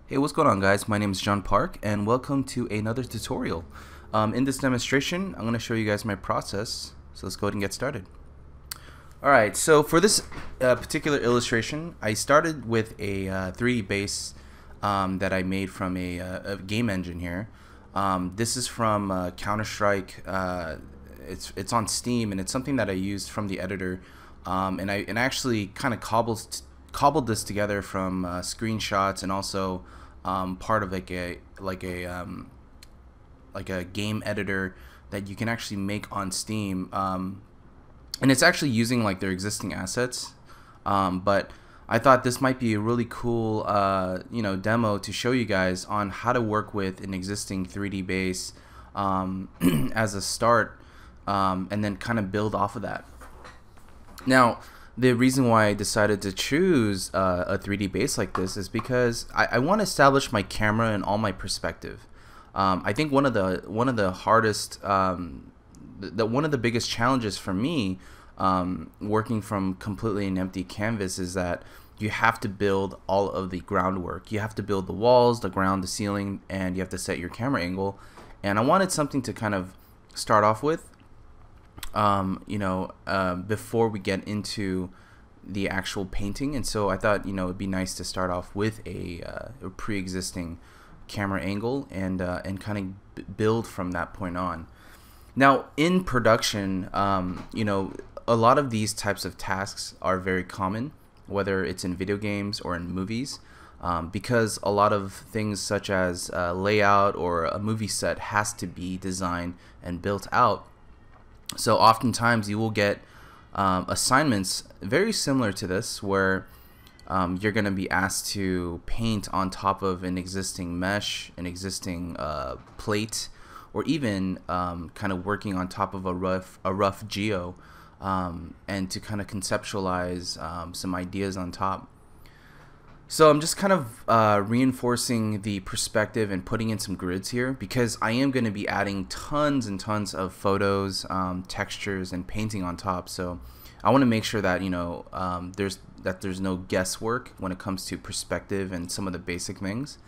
Hey, what's going on, guys? My name is John Park and welcome to another tutorial. In this demonstration, I'm going to show you guys my process, so let's go ahead and get started. Alright, so for this particular illustration, I started with a 3D base that I made from a game engine here. This is from Counter-Strike. It's on Steam, and it's something that I used from the editor, and I actually kind of cobbled this together from screenshots and also part of like a game editor that you can actually make on Steam, and it's actually using like their existing assets, but I thought this might be a really cool demo to show you guys on how to work with an existing 3D base as a start, and then kind of build off of that. Now, the reason why I decided to choose a 3D base like this is because I want to establish my camera and all my perspective. I think one of the hardest, one of the biggest challenges for me working from completely an empty canvas is that you have to build all of the groundwork. You have to build the walls, the ground, the ceiling, and you have to set your camera angle. And I wanted something to kind of start off with. Before we get into the actual painting, and so I thought it'd be nice to start off with a pre-existing camera angle and kind of build from that point on. Now, in production, a lot of these types of tasks are very common, whether it's in video games or in movies, because a lot of things such as layout or a movie set has to be designed and built out. So oftentimes you will get assignments very similar to this, where you're going to be asked to paint on top of an existing mesh, an existing plate, or even kind of working on top of a rough geo, and to kind of conceptualize some ideas on top. So I'm just kind of reinforcing the perspective and putting in some grids here, because I am going to be adding tons and tons of photos, textures, and painting on top. So I want to make sure that there's no guesswork when it comes to perspective and some of the basic things.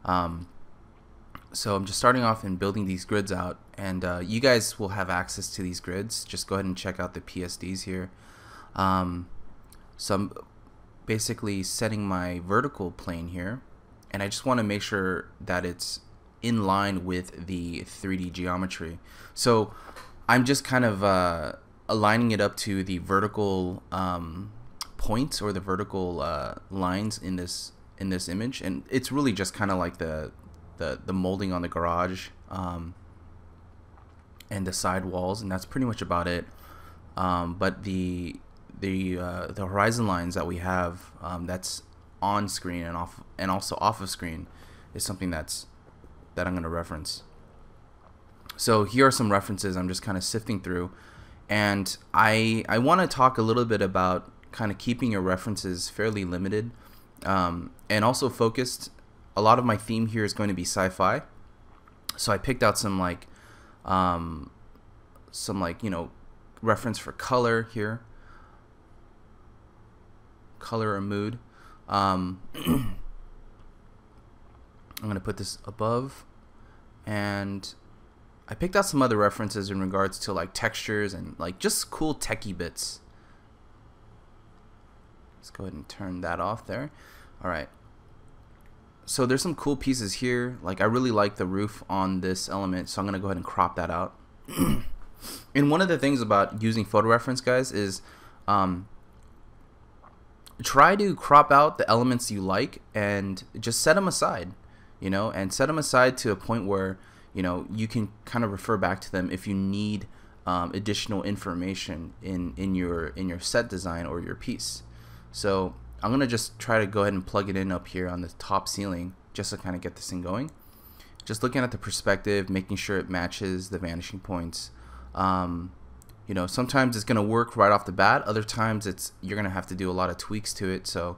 So I'm just starting off and building these grids out, and you guys will have access to these grids. Just go ahead and check out the PSDs here. So I'm basically setting my vertical plane here, and I just want to make sure that it's in line with the 3D geometry. So I'm just kind of aligning it up to the vertical points, or the vertical lines in this image, and it's really just kind of like the molding on the garage and the side walls, and that's pretty much about it. But the horizon lines that we have, that's on screen and off, and also off of screen, is something that I'm going to reference. So here are some references I'm just kind of sifting through, and I want to talk a little bit about kind of keeping your references fairly limited, and also focused. A lot of my theme here is going to be sci-fi, so I picked out some reference for color here. Color or mood. I'm gonna put this above, and I picked out some other references in regards to like textures and like just cool techie bits. Let's go ahead and turn that off there. Alright, so there's some cool pieces here. Like, I really like the roof on this element, so I'm gonna go ahead and crop that out. And one of the things about using photo reference, guys, is try to crop out the elements you like and just set them aside, and set them aside to a point where you can kind of refer back to them if you need additional information in your set design or your piece. So I'm gonna just try to go ahead and plug it in up here on the top ceiling, just to kind of get this thing going. Just looking at the perspective, making sure it matches the vanishing points. Sometimes it's gonna work right off the bat. Other times you're gonna have to do a lot of tweaks to it. So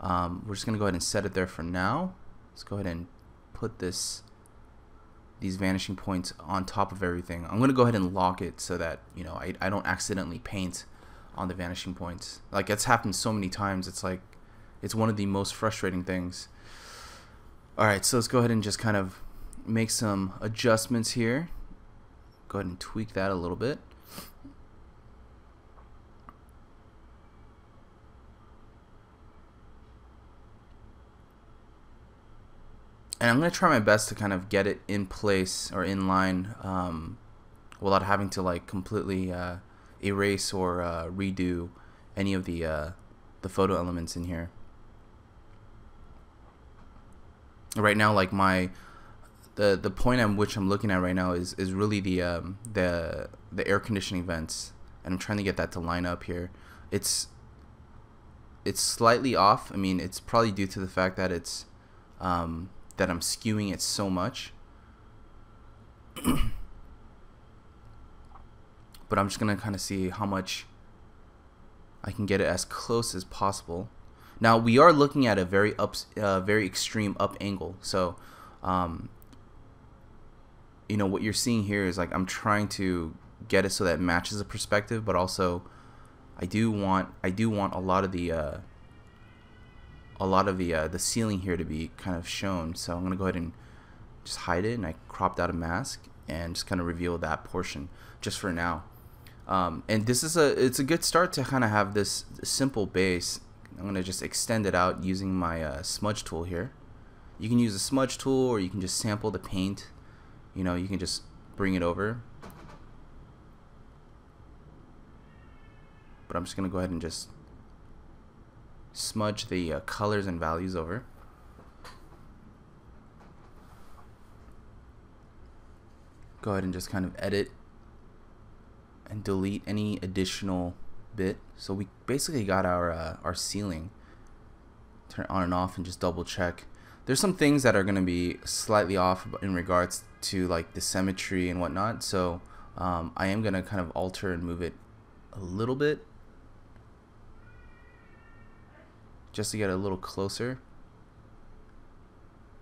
we're just gonna go ahead and set it there for now. Let's go ahead and put these vanishing points on top of everything. I'm gonna go ahead and lock it so that I don't accidentally paint on the vanishing points. Like, it's happened so many times. It's like, it's one of the most frustrating things. Alright, so let's go ahead and just kind of make some adjustments here. Go ahead and tweak that a little bit. And I'm going to try my best to kind of get it in place or in line without having to like completely erase or redo any of the photo elements in here. Right now, like the point at which I'm looking at right now is really the air conditioning vents, and I'm trying to get that to line up here. It's slightly off. I mean, it's probably due to the fact that it's that I'm skewing it so much. But I'm just gonna kind of see how much I can get it as close as possible. Now we are looking at a very extreme up angle, so you know what you're seeing here is like I'm trying to get it so that it matches the perspective, but also I do want a lot of the ceiling here to be kind of shown. So I'm gonna go ahead and just hide it, and I cropped out a mask and just kind of reveal that portion just for now. And this is it's a good start to kind of have this simple base. I'm gonna just extend it out using my smudge tool here. You can use a smudge tool, or you can just sample the paint. You know, you can just bring it over. But I'm just gonna go ahead and just smudge the colors and values over. Go ahead and just kind of edit and delete any additional bit. So we basically got our ceiling. Turn it on and off and just double check. There's some things that are going to be slightly off in regards to like the symmetry and whatnot, so I am going to kind of alter and move it a little bit just to get a little closer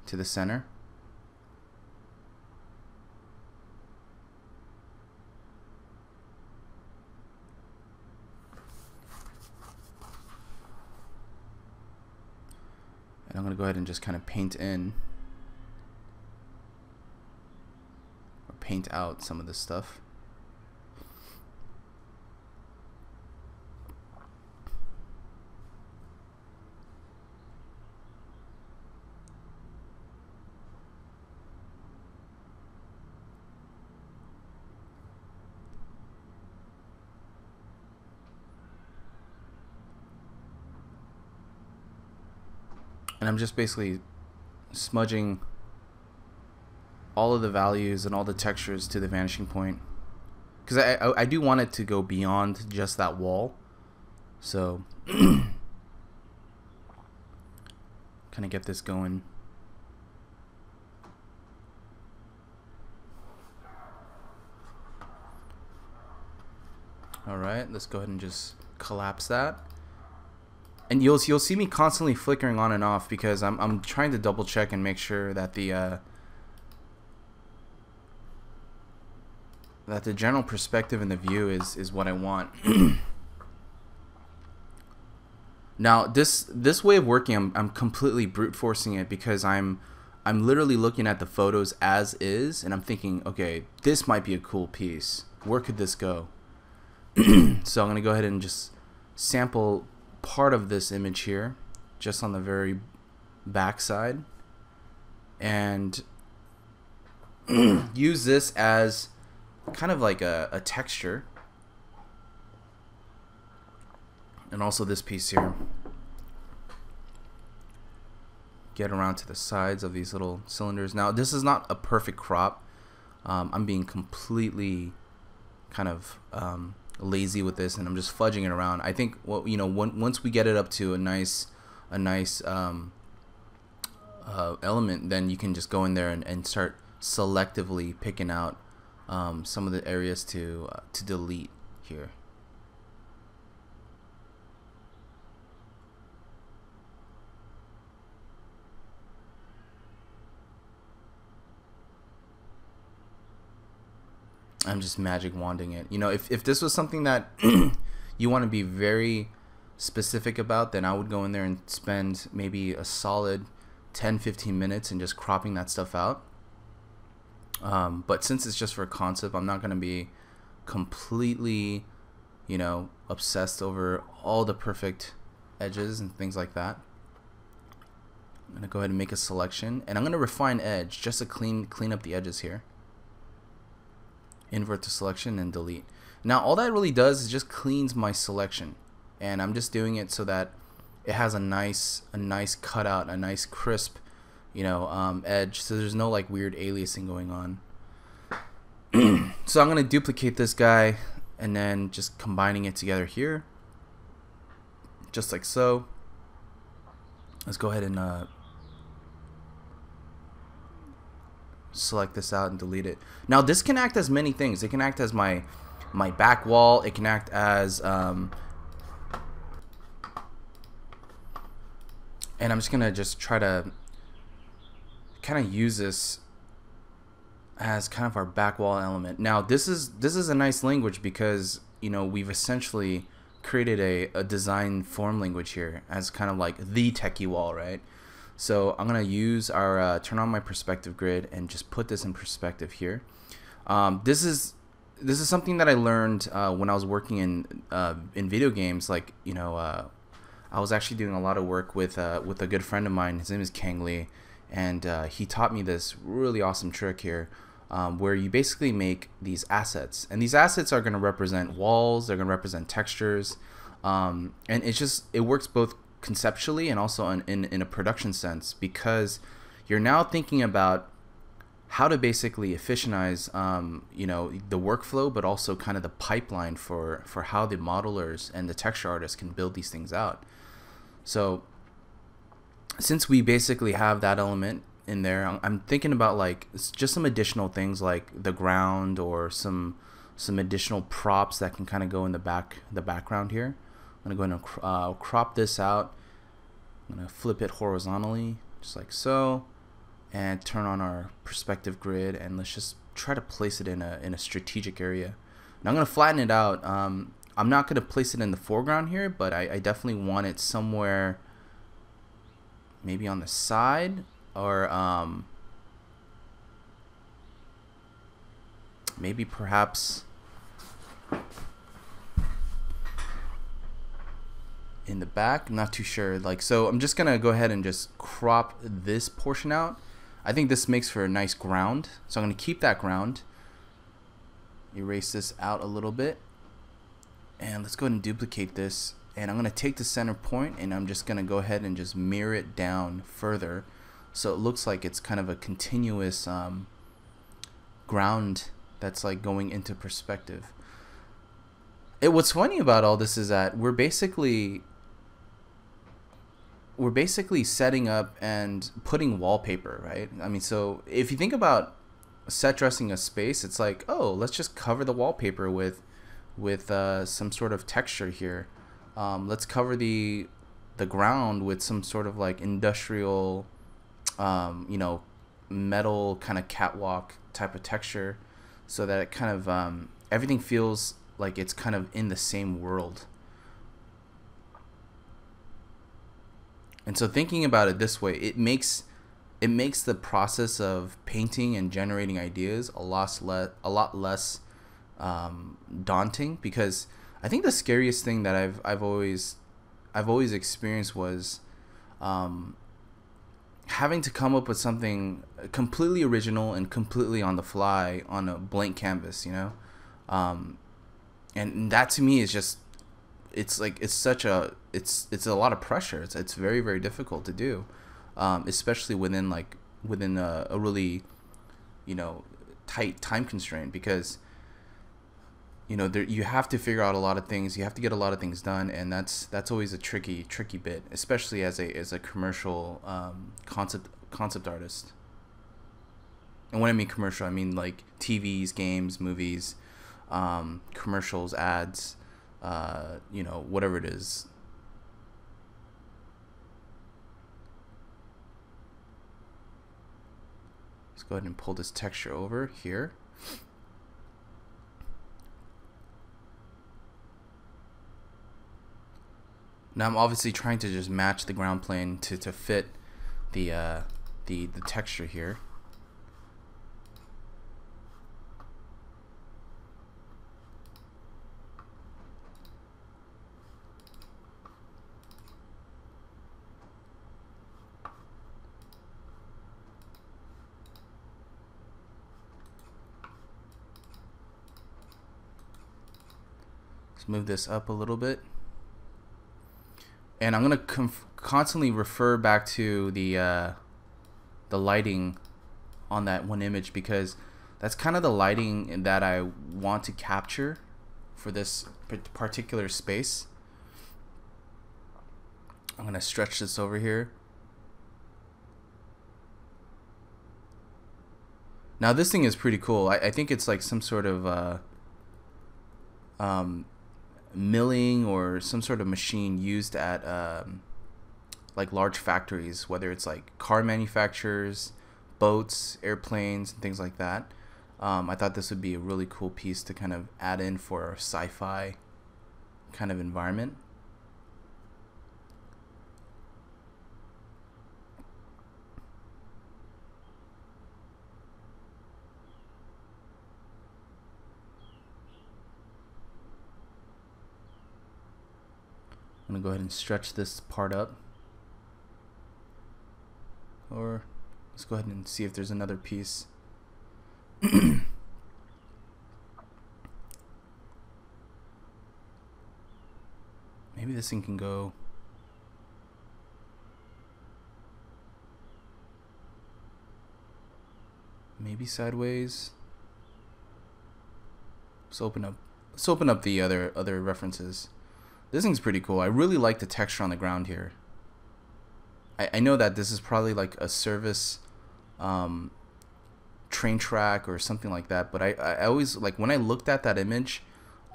to the center. And I'm going to go ahead and just kind of paint in or paint out some of this stuff. And I'm just basically smudging all of the values and all the textures to the vanishing point, because I do want it to go beyond just that wall. So kind of get this going. Alright, let's go ahead and just collapse that. And you'll see me constantly flickering on and off because I'm trying to double check and make sure that the general perspective in the view is what I want. Now this way of working, I'm completely brute forcing it because I'm literally looking at the photos as is, and I'm thinking, okay, this might be a cool piece. Where could this go? So I'm gonna go ahead and just sample part of this image here, just on the very back side, and use this as kind of like a texture. And also this piece here, get around to the sides of these little cylinders. Now this is not a perfect crop. I'm being completely kind of lazy with this, and I'm just fudging it around. I think once we get it up to a nice element, then you can just go in there and start selectively picking out some of the areas to delete here. I'm just magic wanding it. You know, if this was something that you want to be very specific about, then I would go in there and spend maybe a solid 10-15 minutes and just cropping that stuff out. But since it's just for a concept, I'm not going to be completely, you know, obsessed over all the perfect edges and things like that. I'm going to go ahead and make a selection, and I'm going to refine edge just to clean up the edges here. Invert the selection and delete. Now all that really does is just cleans my selection, and I'm just doing it so that it has a nice cutout, a nice crisp, you know, edge, so there's no like weird aliasing going on. So I'm gonna duplicate this guy and then just combining it together here, just like so. Let's go ahead and select this out and delete it. Now this can act as many things. It can act as my back wall. It can act as and I'm just gonna try to kind of use this as kind of our back wall element. Now this is a nice language because, you know, we've essentially created a design form language here as kind of like the techie wall, right? So I'm gonna use our turn on my perspective grid and just put this in perspective here. This is something that I learned when I was working in video games. Like, you know, I was actually doing a lot of work with a good friend of mine. His name is Kang Lee, and he taught me this really awesome trick here, where you basically make these assets, and these assets are going to represent walls. They're going to represent textures, and it works both conceptually and also in a production sense, because you're now thinking about how to basically efficientize you know, the workflow, but also kind of the pipeline for how the modelers and the texture artists can build these things out. So since we basically have that element in there, I'm thinking about like just some additional things like the ground or some additional props that can kind of go in the background here. I'm gonna go ahead and crop this out. I'm gonna flip it horizontally just like so, and turn on our perspective grid, and let's just try to place it in a strategic area. Now I'm gonna flatten it out. I'm not gonna place it in the foreground here, but I definitely want it somewhere, maybe on the side, or maybe perhaps in the back. I'm not too sure. Like, so I'm just gonna go ahead and just crop this portion out. I think this makes for a nice ground, so I'm gonna keep that ground, erase this out a little bit, and let's go ahead and duplicate this, and I'm gonna take the center point and I'm just gonna go ahead and just mirror it down further, so it looks like it's kind of a continuous ground that's like going into perspective. What's funny about all this is that we're basically setting up and putting wallpaper, right? I mean, so if you think about set dressing a space, it's like, oh, let's just cover the wallpaper with some sort of texture here. Let's cover the ground with some sort of like industrial, you know, metal kind of catwalk type of texture, so that it kind of everything feels like it's kind of in the same world. And so thinking about it this way, it makes the process of painting and generating ideas a lot less daunting, because I think the scariest thing that I've always experienced was having to come up with something completely original and completely on the fly on a blank canvas, you know. And that to me is just, it's a lot of pressure. It's very, very difficult to do, especially within a really, you know, tight time constraint, because, you know, you have to figure out a lot of things. You have to get a lot of things done, and that's always a tricky bit, especially as a commercial concept artist. And when I mean commercial, I mean like TVs, games, movies, commercials, ads, you know, whatever it is. Let's go ahead and pull this texture over here. Now I'm obviously trying to just match the ground plane to fit the texture here. Let's move this up a little bit. And I'm going to constantly refer back to the lighting on that one image, because that's kind of the lighting that I want to capture for this particular space. I'm going to stretch this over here. Now this thing is pretty cool. I think it's like some sort of milling or some sort of machine used at like large factories, whether it's like car manufacturers, boats, airplanes, and things like that. I thought this would be a really cool piece to kind of add in for a sci-fi kind of environment. I'm gonna go ahead and stretch this part up, or let's go ahead and see if there's another piece. Maybe this thing can go maybe sideways. Let's open up the other references. This thing's pretty cool. I really like the texture on the ground here. I know that this is probably like a service train track or something like that, but I always, like, when I looked at that image,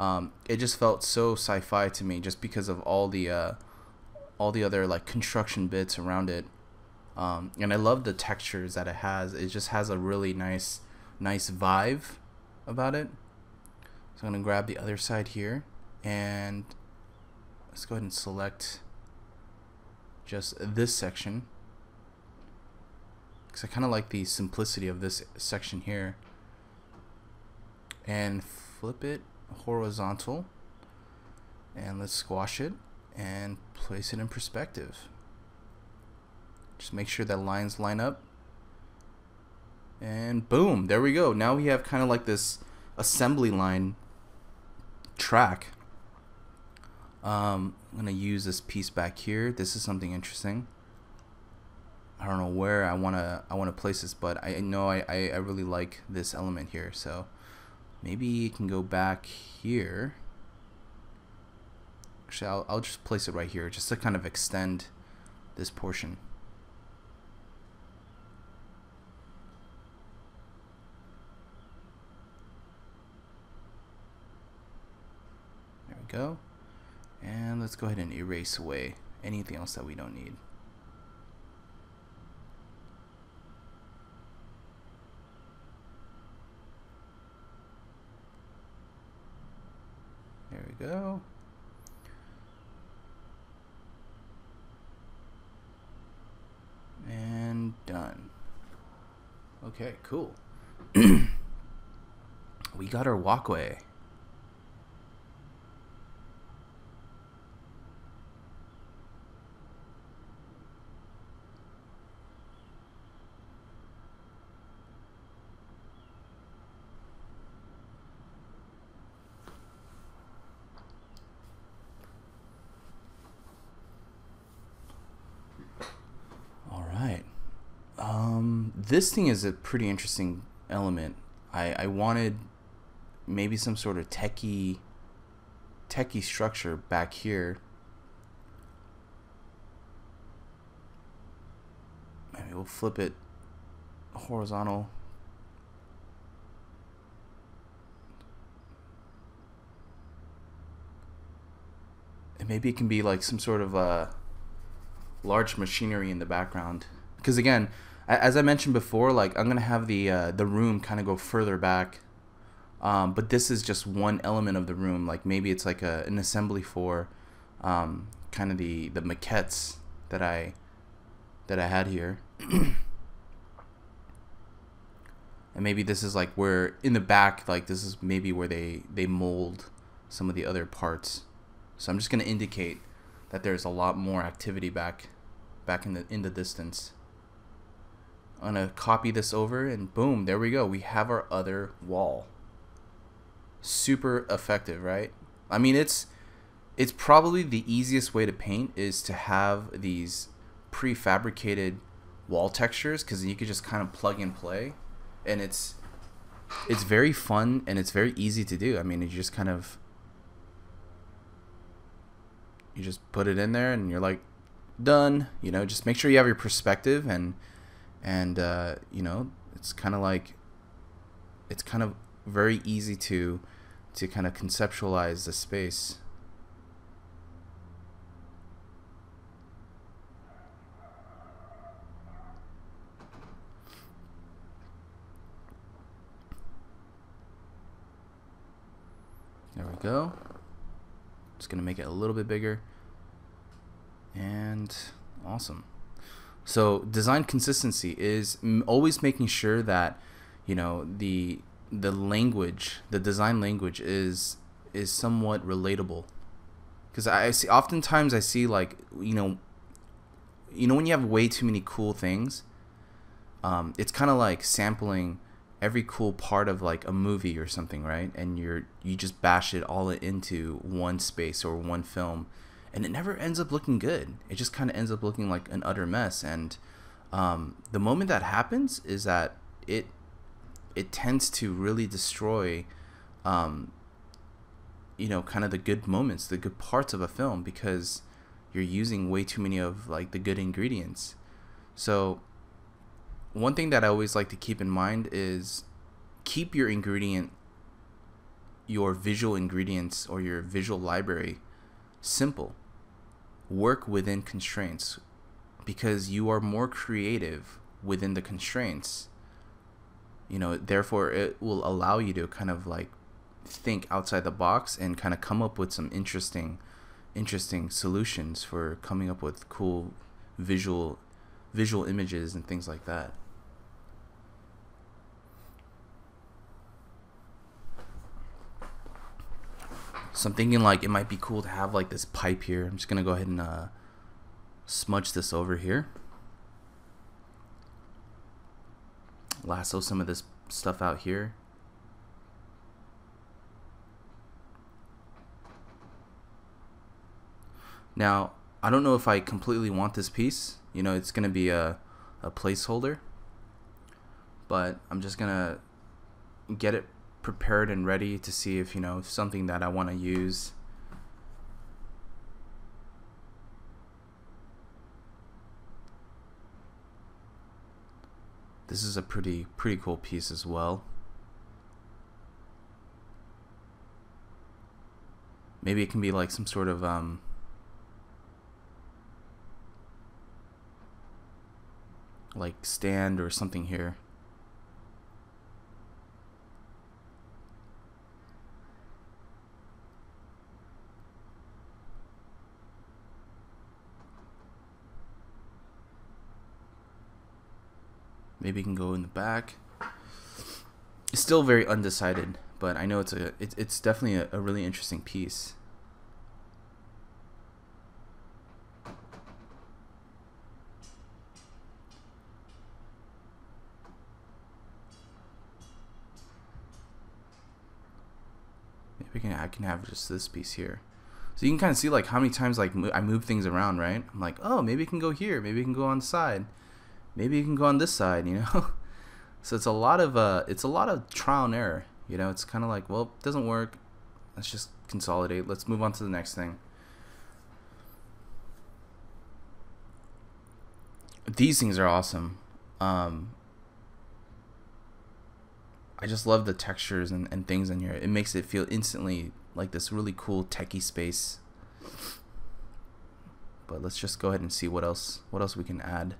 it just felt so sci-fi to me, just because of all the other like construction bits around it, and I love the textures that it has. It just has a really nice vibe about it. So I'm gonna grab the other side here, and let's go ahead and select just this section, because I kind of like the simplicity of this section here, and flip it horizontal, and let's squash it and place it in perspective. Just make sure that lines line up, and boom, there we go. Now we have kind of like this assembly line track. I'm gonna use this piece back here. This is something interesting. I don't know where I wanna place this, but I know I really like this element here. So maybe it can go back here. Actually, I'll just place it right here, just to kind of extend this portion. There we go. And let's go ahead and erase away anything else that we don't need. There we go. And done. Okay, cool. We got our walkway. This thing is a pretty interesting element. I wanted maybe some sort of techie structure back here. Maybe we'll flip it horizontal. And maybe it can be like some sort of large machinery in the background. Because again, as I mentioned before, like, I'm gonna have the room kind of go further back, but this is just one element of the room. Like, maybe it's like an assembly for kind of the maquettes that I had here. And maybe this is like where in the back, like this is maybe where they mold some of the other parts. So I'm just going to indicate that there's a lot more activity back in the distance. I'm going to copy this over, and boom, there we go. We have our other wall. Super effective, right? I mean, it's probably the easiest way to paint is to have these prefabricated wall textures, because you could just kind of plug and play, and it's very fun and it's very easy to do. I mean, you just kind of put it in there and you're like done. You know, just make sure you have your perspective, and you know, it's kind of very easy to kind of conceptualize the space. There we go. Just gonna make it a little bit bigger, and awesome. So design consistency is always making sure that, you know, the language, the design language is somewhat relatable. Because oftentimes I see, like, you know when you have way too many cool things, it's kind of like sampling every cool part of like a movie or something, right? And you just bash it all into one space or one film, and it never ends up looking good. It just kind of ends up looking like an utter mess. And the moment that happens is that it tends to really destroy, you know, kind of the good moments, the good parts of a film, because you're using way too many of like the good ingredients. So one thing that I always like to keep in mind is keep your visual ingredients or your visual library simple. Work within constraints, because you are more creative within the constraints. You know, therefore it will allow you to kind of like think outside the box and kind of come up with some interesting solutions for coming up with cool visual images and things like that. So I'm thinking like it might be cool to have like this pipe here. I'm just gonna go ahead and smudge this over here. Lasso some of this stuff out here. Now, I don't know if I completely want this piece. You know, it's gonna be a placeholder, but I'm just gonna get it prepared and ready to see if, you know, something that I want to use. This is a pretty cool piece as well. Maybe it can be like some sort of like stand or something here. Maybe it can go in the back. It's still very undecided, but I know it's definitely a really interesting piece. Maybe I can have just this piece here. So you can kind of see like how many times like I move things around, right? I'm like, oh, maybe it can go here. Maybe it can go on the side. Maybe you can go on this side, you know. So it's a lot of trial and error, you know. It's kind of like, well, it doesn't work, let's just consolidate, let's move on to the next thing. These things are awesome. I just love the textures and things in here. It makes it feel instantly like this really cool techie space. But let's just go ahead and see what else we can add.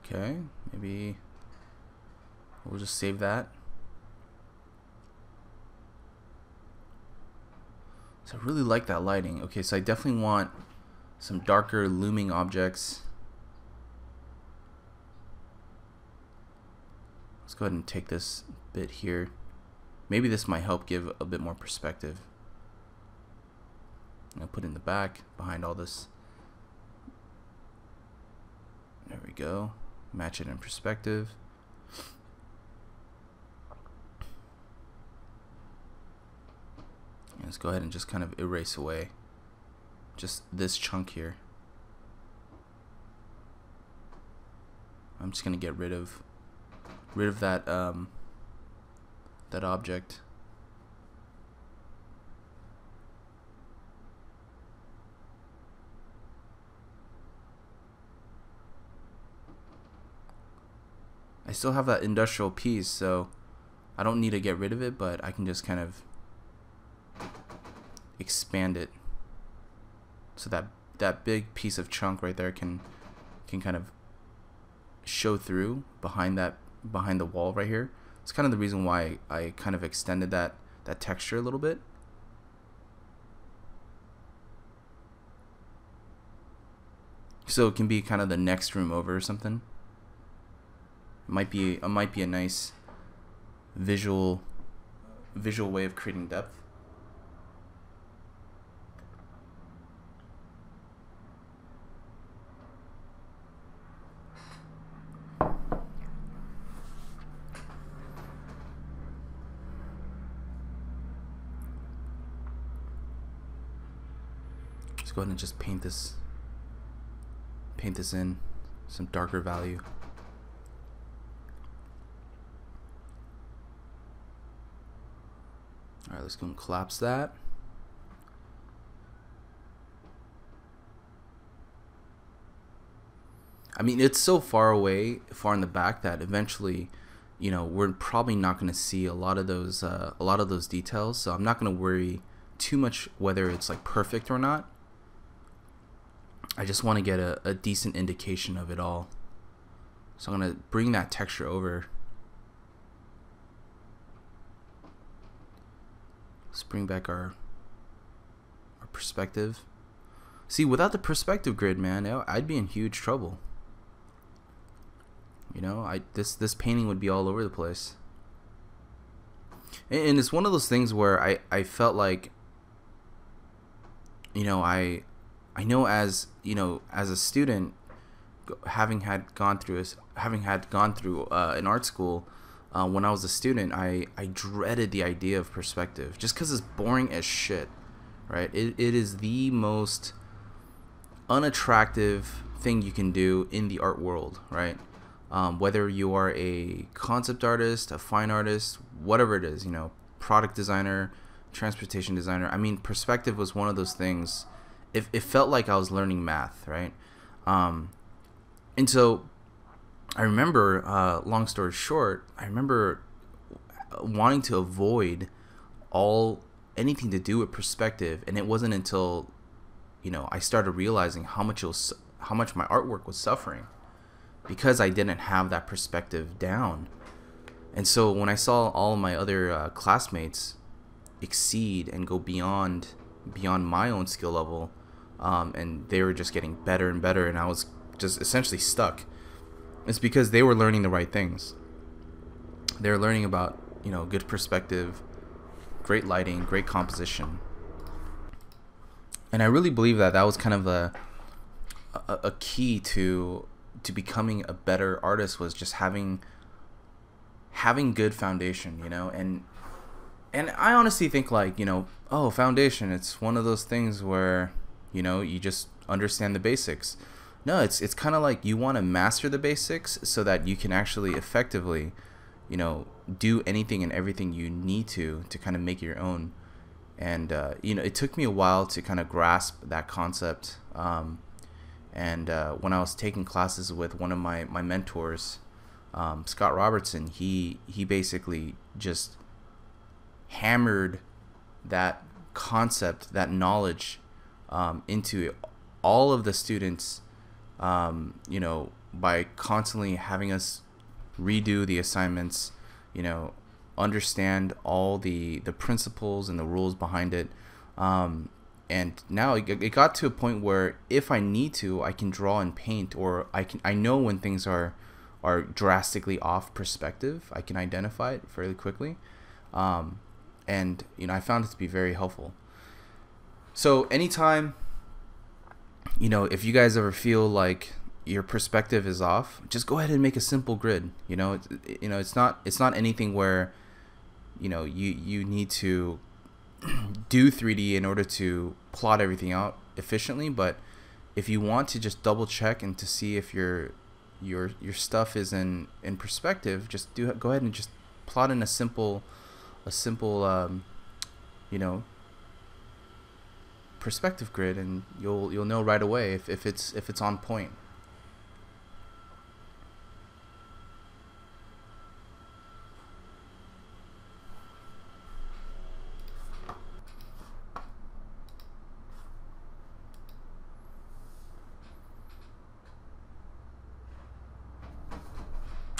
Okay, maybe we'll just save that. So I really like that lighting. Okay, so I definitely want some darker looming objects. Let's go ahead and take this bit here. Maybe this might help give a bit more perspective. I'll put it in the back behind all this. There we go. Match it in perspective. And let's go ahead and just kind of erase away just this chunk here. I'm just gonna get rid of that that object. I still have that industrial piece, so I don't need to get rid of it, but I can just kind of expand it so that that big piece of chunk right there can kind of show through behind the wall right here. It's kind of the reason why I kind of extended that texture a little bit. So it can be kind of the next room over or something. It might be a nice visual way of creating depth. Let's go ahead and just paint this in some darker value. All right, let's go and collapse that. I mean, it's so far away, far in the back, that eventually, you know, we're probably not going to see a lot of those details. So I'm not going to worry too much whether it's like perfect or not. I just want to get a decent indication of it all. So I'm going to bring that texture over. Let's bring back our perspective. See, without the perspective grid, man, I'd be in huge trouble. You know, this painting would be all over the place. And it's one of those things where I felt like, you know, I know as a student, having had gone through an art school, when I was a student, I dreaded the idea of perspective just because it's boring as shit, right? It is the most unattractive thing you can do in the art world, right? Whether you are a concept artist, a fine artist, whatever it is, you know, product designer, transportation designer. I mean, perspective was one of those things. It felt like I was learning math, right? And so I remember, long story short, I remember wanting to avoid anything to do with perspective, and it wasn't until, you know, I started realizing how much my artwork was suffering because I didn't have that perspective down. And so when I saw all of my other classmates exceed and go beyond my own skill level, and they were just getting better and better, and I was just essentially stuck. It's because they were learning the right things. They were learning about, you know, good perspective, great lighting, great composition. And I really believe that was kind of a key to becoming a better artist, was just having good foundation, you know. And I honestly think, like, you know, oh, foundation, it's one of those things where, you know, you just understand the basics. No, it's kind of like you want to master the basics so that you can actually effectively, you know, do anything and everything you need to kind of make your own. And you know, it took me a while to kind of grasp that concept. And when I was taking classes with one of my mentors, Scott Robertson, he basically just hammered that concept, that knowledge, into all of the students, you know, by constantly having us redo the assignments, understand all the principles and the rules behind it. And now it got to a point where if I need to, I can draw and paint, or I know when things are drastically off perspective. I can identify it fairly quickly. And I found it to be very helpful. So anytime, if you guys ever feel like your perspective is off, just go ahead and make a simple grid. It's not anything where you need to do 3D in order to plot everything out efficiently. But if you want to just double check and to see if your stuff is in perspective, just go ahead and just plot in a simple perspective grid, and you'll know right away if it's on point.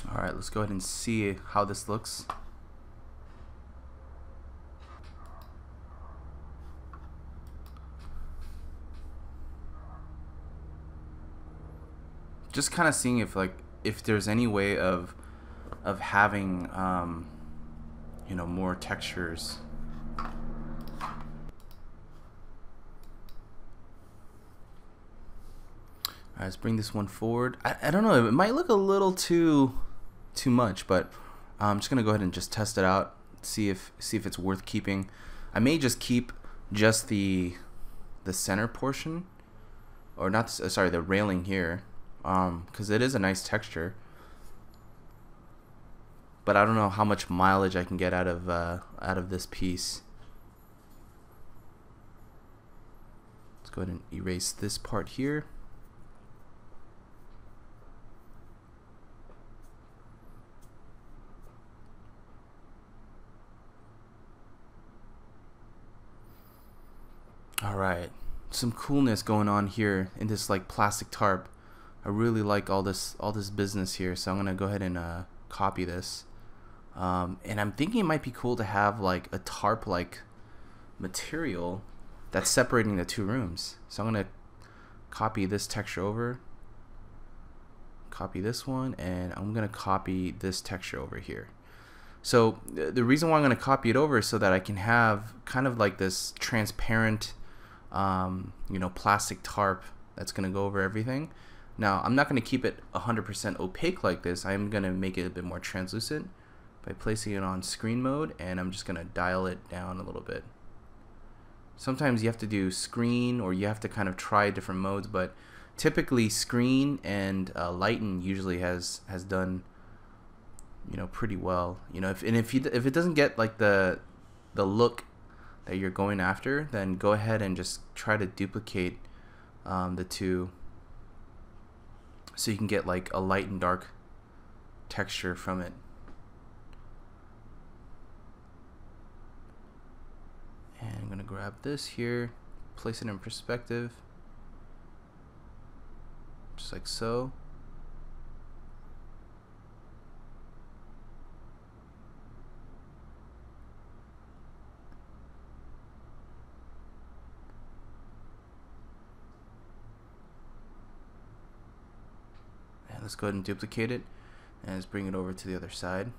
Alright, let's go ahead and see how this looks. Just kind of seeing if there's any way of having more textures. Alright, let's bring this one forward. I don't know, it might look a little too much, but I'm just gonna go ahead and just test it out, see if it's worth keeping. I may just keep just the center portion, or not, sorry, the railing here, because it is a nice texture, but I don't know how much mileage I can get out of this piece. Let's go ahead and erase this part here. Alright, some coolness going on here in this like plastic tarp. I really like all this business here, so I'm gonna go ahead and copy this. And I'm thinking it might be cool to have like a tarp like material that's separating the two rooms. So I'm gonna copy this texture over, copy this one, and I'm gonna copy this texture over here. So the reason why I'm gonna copy it over is so that I can have kind of like this transparent plastic tarp that's gonna go over everything. Now I'm not gonna keep it 100% opaque like this. I'm gonna make it a bit more translucent by placing it on screen mode, and I'm just gonna dial it down a little bit. Sometimes you have to do screen, or you have to kind of try different modes, but typically screen and lighten usually has done pretty well. If it doesn't get like the look that you're going after, then go ahead and just try to duplicate the two, so you can get like a light and dark texture from it. And I'm gonna grab this here, place it in perspective, just like so. Let's go ahead and duplicate it, and let's bring it over to the other side,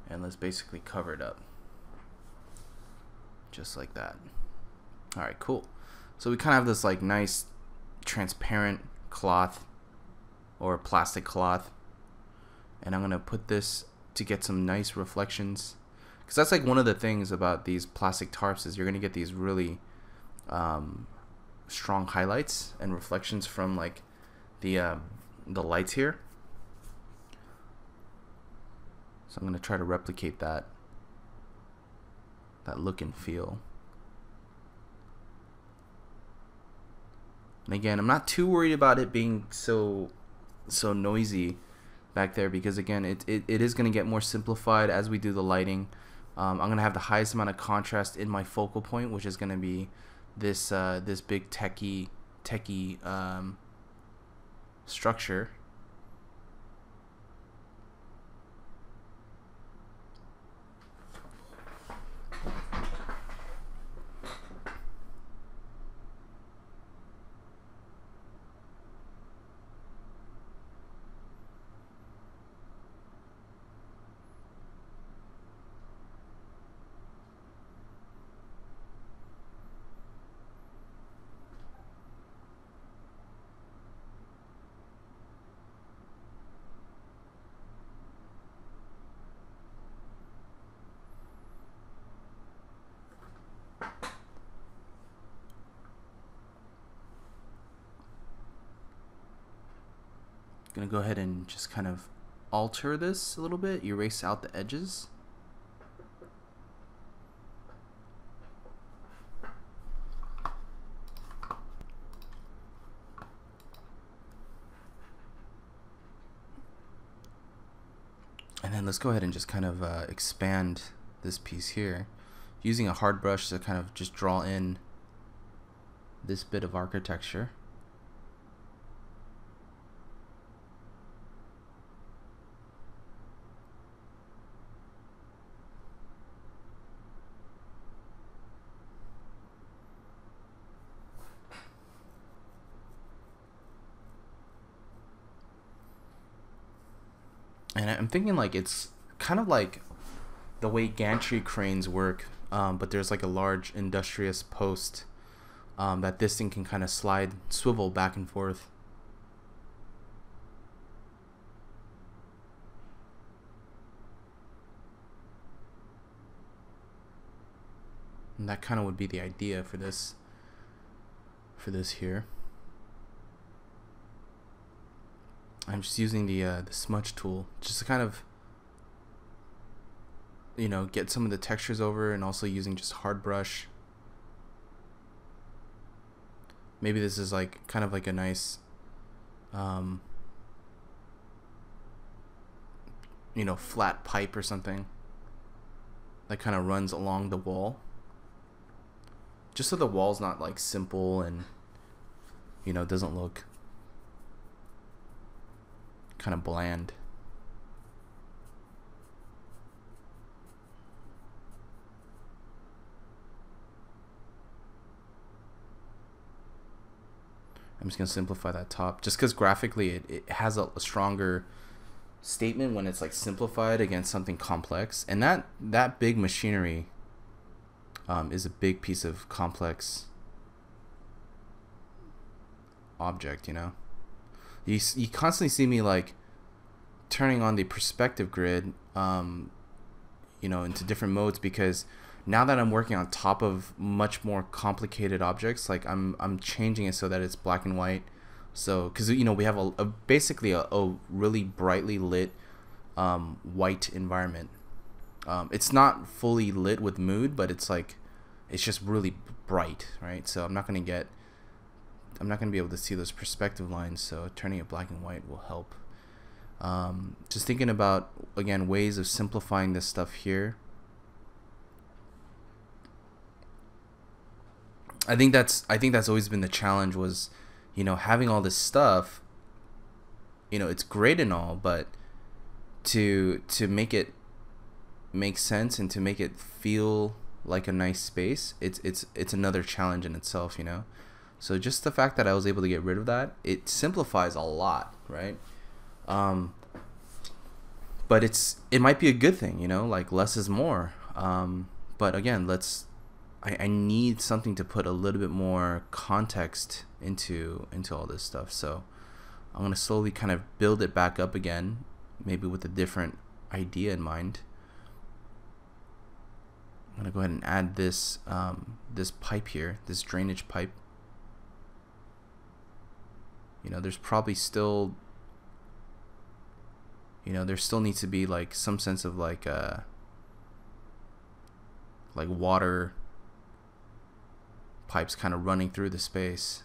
and let's basically cover it up just like that. Alright, cool. So we kind of have this like nice transparent cloth or plastic cloth, and I'm gonna put this to get some nice reflections, because that's like one of the things about these plastic tarps is you're gonna get these really strong highlights and reflections from like the lights here. So I'm going to try to replicate that look and feel. And again, I'm not too worried about it being so noisy back there, because again, it is going to get more simplified as we do the lighting. I'm going to have the highest amount of contrast in my focal point, which is going to be this big techie structure. Gonna go ahead and just kind of alter this a little bit, erase out the edges. And then let's go ahead and just kind of expand this piece here using a hard brush to kind of just draw in this bit of architecture. And I'm thinking like it's kind of like the way gantry cranes work, but there's like a large industrious post that this thing can kind of swivel back and forth. And that kind of would be the idea for this here. I'm just using the smudge tool just to kind of, you know, get some of the textures over, and also using just hard brush. Maybe this is like kind of like a nice you know, flat pipe or something that kind of runs along the wall, just so the wall's not like simple and, you know, doesn't look kind of bland. I'm just gonna simplify that top just because graphically it has a stronger statement when it's like simplified against something complex, and that big machinery is a big piece of complex object, you know. You constantly see me like turning on the perspective grid, you know, into different modes, because now that I'm working on top of much more complicated objects, like I'm changing it so that it's black and white. So, because, you know, we have basically a really brightly lit white environment. It's not fully lit with mood, but it's like it's just really bright, right? So I'm not gonna be able to see those perspective lines, so turning it black and white will help. Just thinking about, again, ways of simplifying this stuff here. I think that's always been the challenge, was, you know, having all this stuff, you know, it's great and all, but to make it make sense and to make it feel like a nice space, it's another challenge in itself, you know. So just the fact that I was able to get rid of that, it simplifies a lot, right? But it might be a good thing, you know, like less is more. But again, I need something to put a little bit more context into all this stuff. So I'm gonna slowly kind of build it back up again, maybe with a different idea in mind. I'm gonna go ahead and add this this pipe here, this drainage pipe. You know, there's probably still, you know, there still needs to be like some sense of like water pipes kind of running through the space.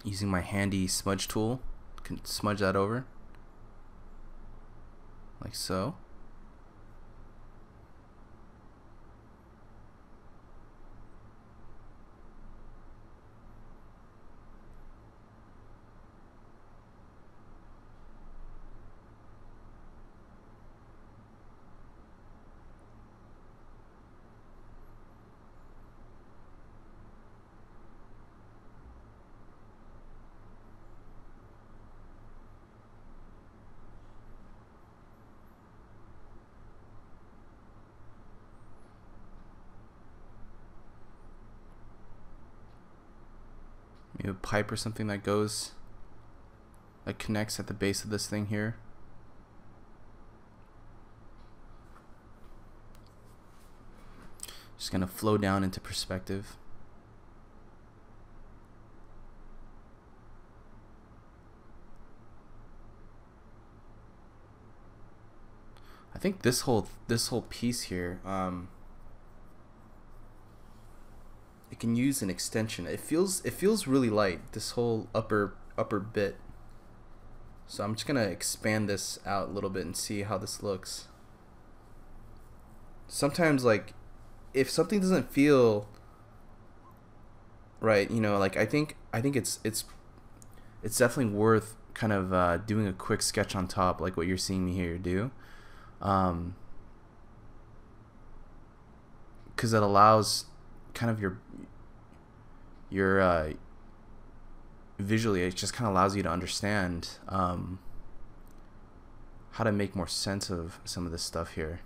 Using my handy smudge tool, can smudge that over like so. maybe a pipe or something that goes, that connects at the base of this thing here. Just gonna flow down into perspective. I think this whole piece here, it can use an extension. It feels really light, this whole upper bit. So I'm just gonna expand this out a little bit and see how this looks. Sometimes, like, if something doesn't feel right, you know, like I think it's definitely worth kind of doing a quick sketch on top, like what you're seeing me here do. Because it allows kind of your visually, it just kind of allows you to understand how to make more sense of some of this stuff here.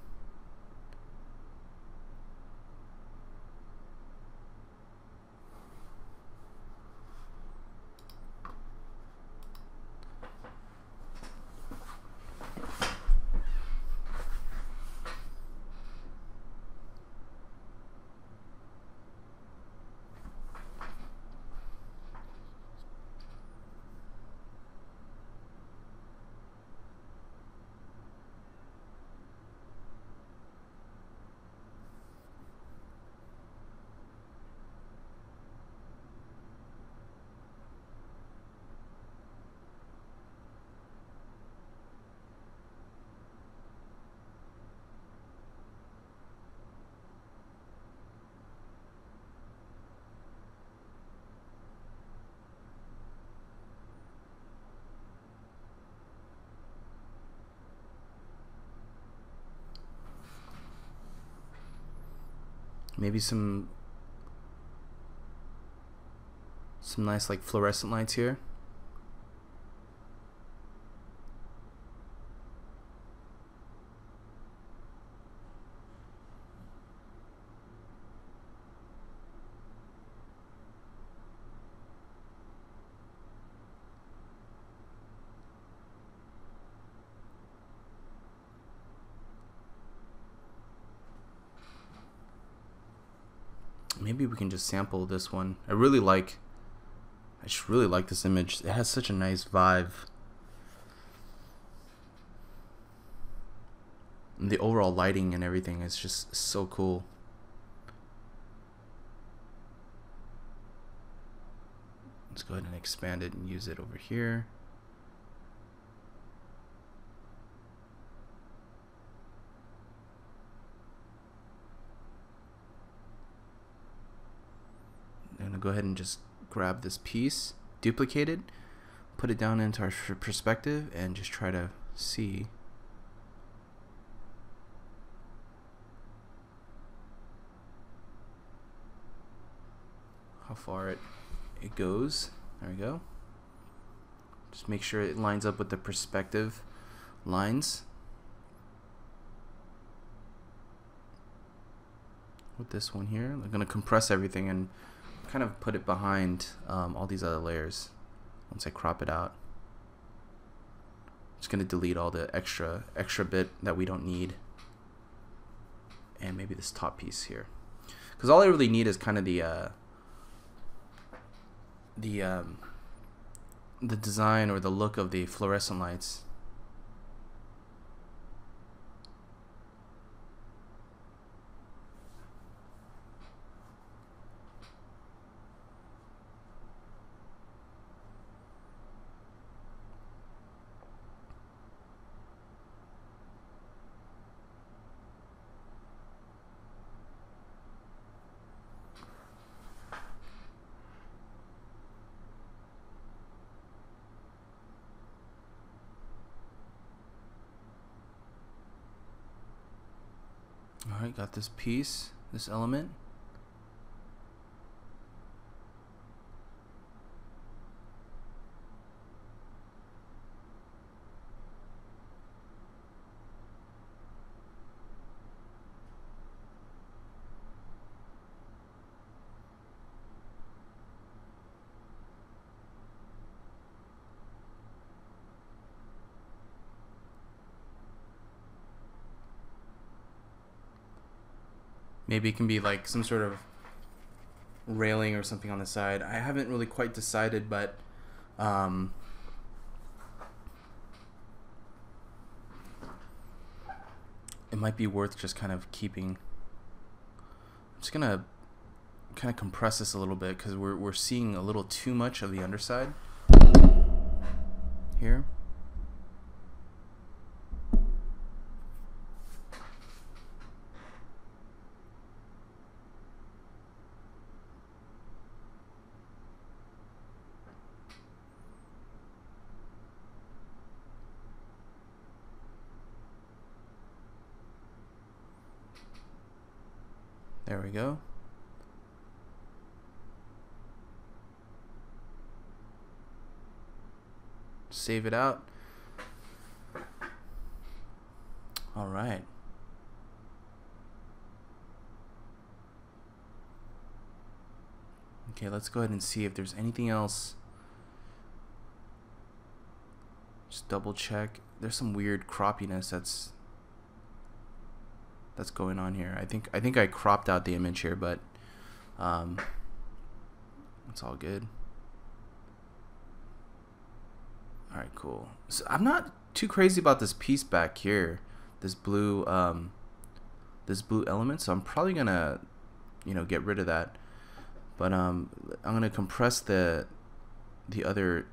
Maybe some nice like fluorescent lights here. Maybe we can just sample this one. I just really like this image. It has such a nice vibe. And the overall lighting and everything is just so cool. Let's go ahead and expand it and use it over here. I'm gonna go ahead and just grab this piece, duplicate it, put it down into our perspective, and just try to see how far it goes. There we go. Just make sure it lines up with the perspective lines. With this one here, I'm gonna compress everything and kind of put it behind all these other layers. Once I crop it out, just gonna delete all the extra bit that we don't need, and maybe this top piece here, because all I really need is kind of the design or the look of the fluorescent lights. Alright, got this piece, this element. Maybe it can be like some sort of railing or something on the side. I haven't really quite decided, but it might be worth just kind of keeping. I'm just gonna kind of compress this a little bit because we're seeing a little too much of the underside here. There we go. Save it out. All right. Okay, let's go ahead and see if there's anything else. Just double check. There's some weird croppiness that's going on here. I think I cropped out the image here, but it's all good. All right, cool. So I'm not too crazy about this piece back here, this blue element. So I'm probably gonna, get rid of that. But I'm gonna compress that other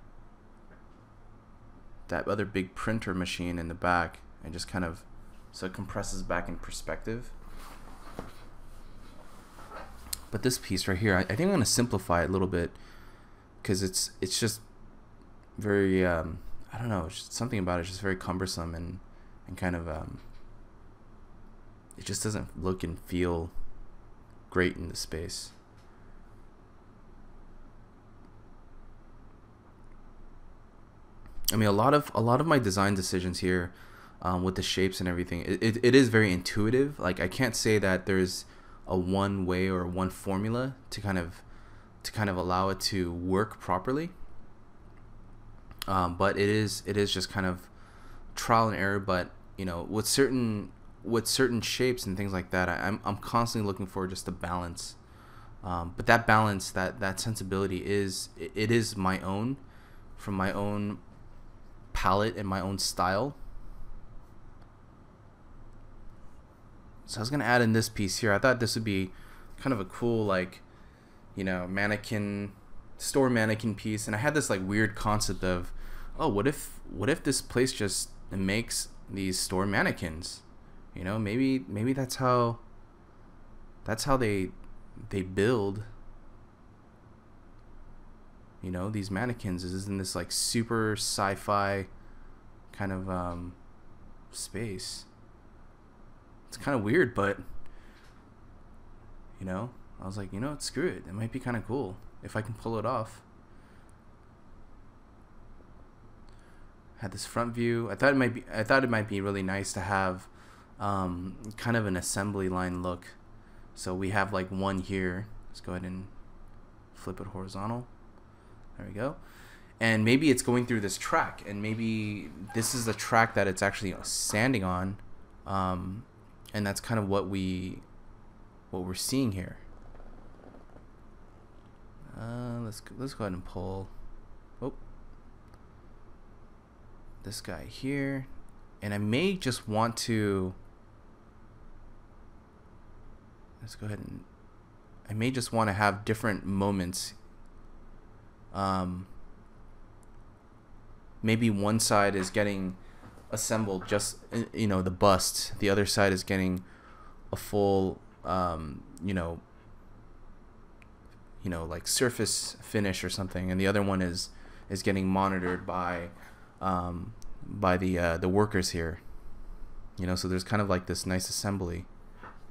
big printer machine in the back, and just kind of so it compresses back in perspective. But this piece right here, I think I'm gonna simplify it a little bit because it's just very I don't know, it's just something about it is just very cumbersome and kind of it just doesn't look and feel great in the space. I mean, a lot of my design decisions here with the shapes and everything, it is very intuitive. Like, I can't say that there's a one way or one formula to kind of allow it to work properly. But it is just kind of trial and error. But with certain shapes and things like that, I'm constantly looking for just a balance. But that balance, that sensibility is my own, from my own palette and my own style. So I was gonna add in this piece here. I thought this would be kind of a cool, like, store mannequin piece. And I had this like weird concept of, oh, what if this place just makes these store mannequins? Maybe that's how they build these mannequins, is in this like super sci-fi kind of space. It's kind of weird, but I was like, screw it. It might be kind of cool if I can pull it off. Had this front view. I thought it might be really nice to have kind of an assembly line look. So we have like one here. Let's go ahead and flip it horizontal. There we go. And maybe it's going through this track, and maybe this is the track that it's actually sanding on, and that's kind of what we're seeing here. Let's go ahead and pull this guy here, and I may just want to. Let's go ahead and. I may just want to have different moments. Maybe one side is getting assembled, just the bust. The other side is getting a full, like surface finish or something, and the other one is getting monitored by the workers here. So there's kind of like this nice assembly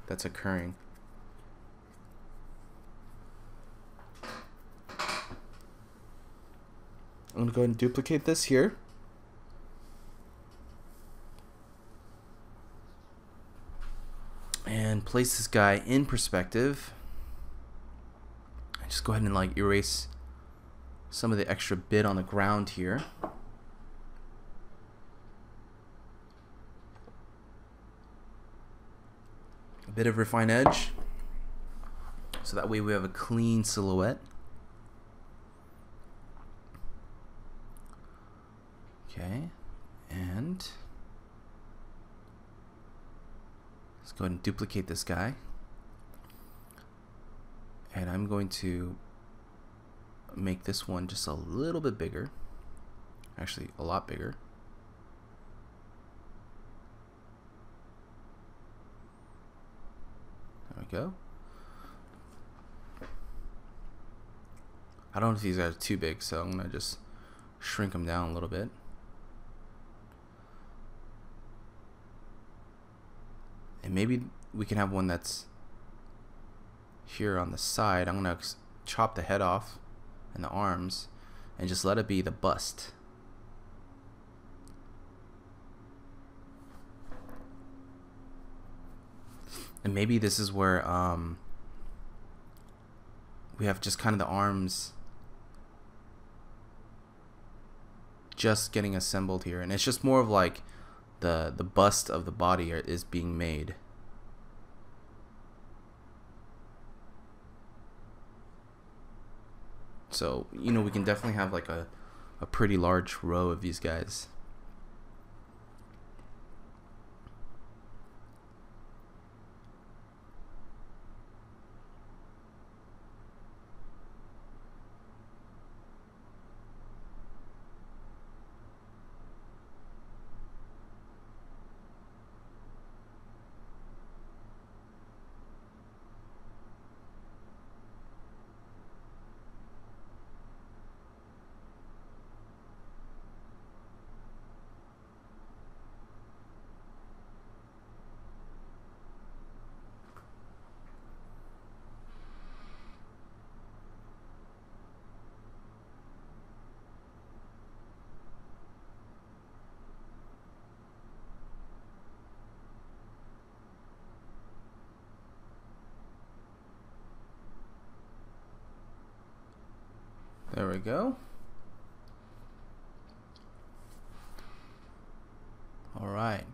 that's occurring. I'm going to go ahead and duplicate this here. And place this guy in perspective. And just go ahead and like erase some of the extra bit on the ground here. A bit of refine edge. So that way we have a clean silhouette. Okay, and let's go ahead and duplicate this guy. And I'm going to make this one just a little bit bigger. Actually, a lot bigger. There we go. I don't know if these guys are too big, so I'm gonna just shrink them down a little bit. And maybe we can have one that's here on the side. I'm gonna chop the head off and the arms and just let it be the bust. And maybe this is where we have just kind of the arms just getting assembled here, and it's just more of like the bust of the body is being made. So, you know, we can definitely have like a pretty large row of these guys. There we go. All right.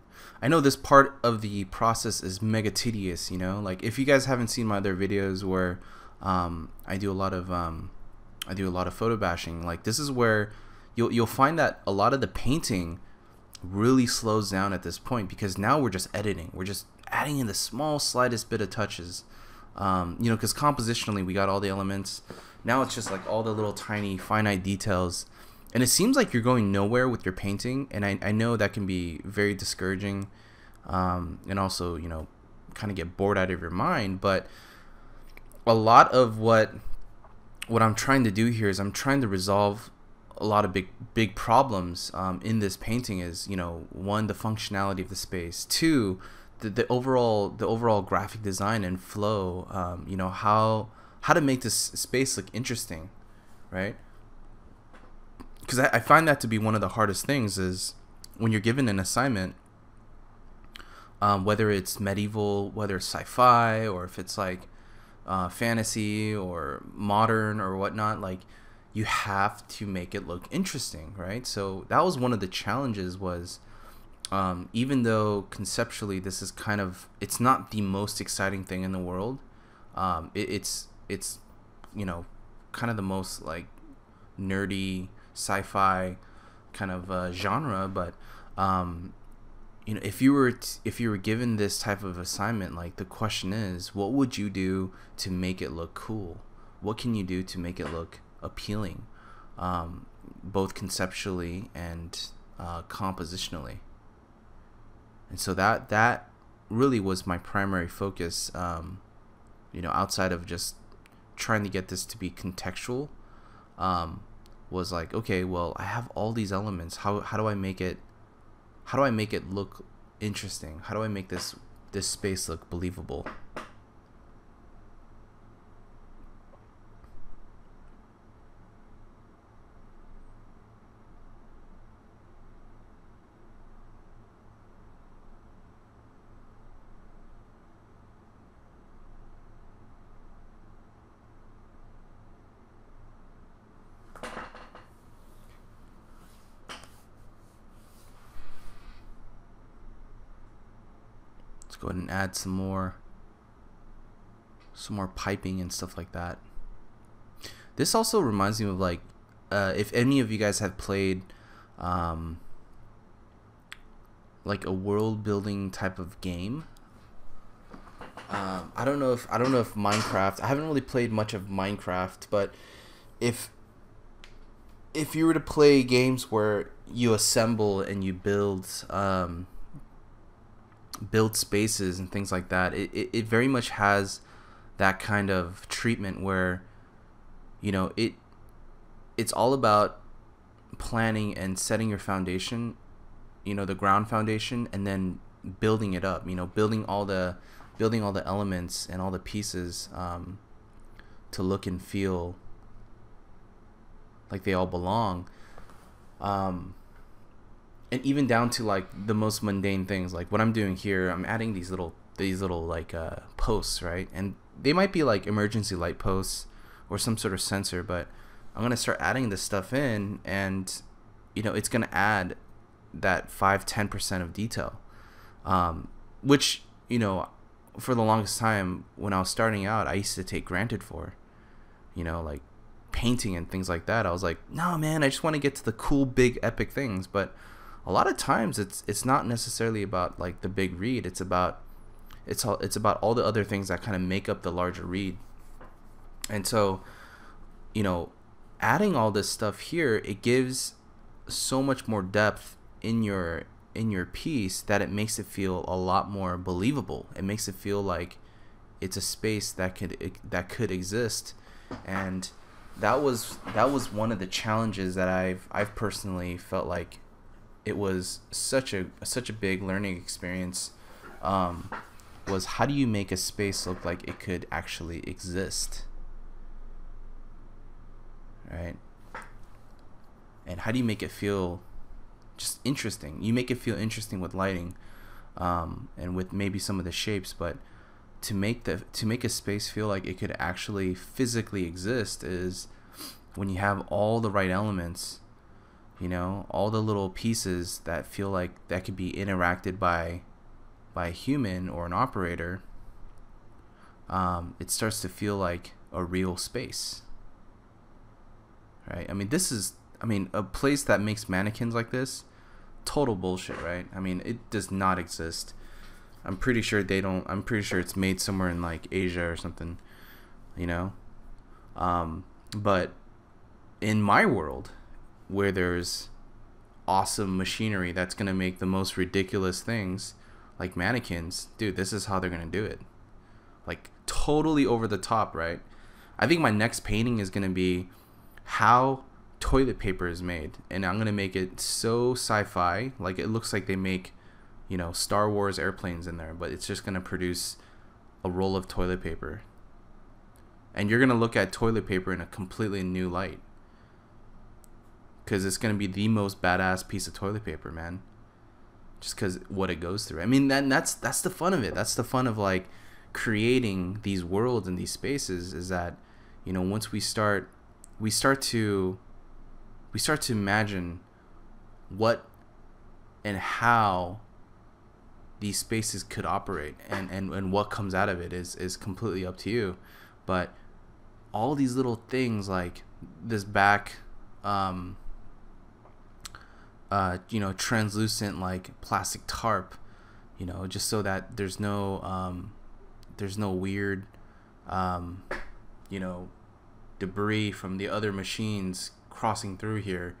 I know this part of the process is mega tedious, you know, like if you guys haven't seen my other videos where I do a lot of photo bashing, like this is where you'll find that a lot of the painting really slows down at this point, because now we're just editing. We're just adding in the small slightest bit of touches, you know, because compositionally we got all the elements. Now it's just like all the little tiny finite details, and it seems like you're going nowhere with your painting, and I know that can be very discouraging, and also, you know, kind of get bored out of your mind. But a lot of what I'm trying to do here is I'm trying to resolve a lot of big problems in this painting. Is, you know, one, the functionality of the space, two, the overall graphic design and flow, you know, how to make this space look interesting, right? Because I find that to be one of the hardest things, is when you're given an assignment, whether it's medieval, whether it's sci-fi, or if it's like fantasy or modern or whatnot, like you have to make it look interesting, right? So that was one of the challenges, was even though conceptually this is kind of, it's not the most exciting thing in the world, it's you know, kind of the most like nerdy sci-fi kind of genre. But you know, if you were given this type of assignment, like the question is, what would you do to make it look cool? What can you do to make it look appealing, both conceptually and compositionally? And so that really was my primary focus, you know, outside of just trying to get this to be contextual, was like, okay, well, I have all these elements. How do I make it look interesting? How do I make this space look believable? Let's go ahead and add some more some more piping and stuff like that. This also reminds me of like, if any of you guys have played like a world building type of game. I don't know if Minecraft. I haven't really played much of Minecraft, but if you were to play games where you assemble and you build spaces and things like that, it very much has that kind of treatment where, you know, it's all about planning and setting your foundation, you know, the ground foundation, and then building it up, you know, building all the elements and all the pieces to look and feel like they all belong, and even down to like the most mundane things, like what I'm doing here. I'm adding these little like posts, right? And they might be like emergency light posts or some sort of sensor, but I'm gonna start adding this stuff in, and you know, it's gonna add that 5-10% of detail, which, you know, for the longest time when I was starting out, I used to take granted for, you know, like painting and things like that. I was like, no man, I just want to get to the cool big epic things. But a lot of times it's not necessarily about like the big read. It's about all the other things that kind of make up the larger read. And so, you know, adding all this stuff here, it gives so much more depth in your piece that it makes it feel a lot more believable. It makes it feel like it's a space that could exist. And that was one of the challenges that I've personally felt like it was such a big learning experience, was how do you make a space look like it could actually exist, right? And how do you make it feel just interesting? You make it feel interesting with lighting, and with maybe some of the shapes, but to make a space feel like it could actually physically exist is when you have all the right elements, you know, all the little pieces that feel like that could be interacted by a human or an operator. It starts to feel like a real space, right? I mean, a place that makes mannequins like this, total bullshit, right? I mean, it does not exist. I'm pretty sure it's made somewhere in like Asia or something, you know? But in my world, where there's awesome machinery that's gonna make the most ridiculous things like mannequins, dude, this is how they're gonna do it. Like totally over the top, right? I think my next painting is gonna be how toilet paper is made, and I'm gonna make it so sci-fi, like it looks like they make, you know, Star Wars airplanes in there, but it's just gonna produce a roll of toilet paper, and you're gonna look at toilet paper in a completely new light, because it's gonna be the most badass piece of toilet paper, man, just because what it goes through. I mean, that's the fun of it. That's the fun of like creating these worlds and these spaces, is that, you know, once we start to imagine what and how these spaces could operate, and what comes out of it is completely up to you. But all these little things like this back, you know, translucent like plastic tarp, you know, just so that there's no weird, you know, debris from the other machines crossing through here,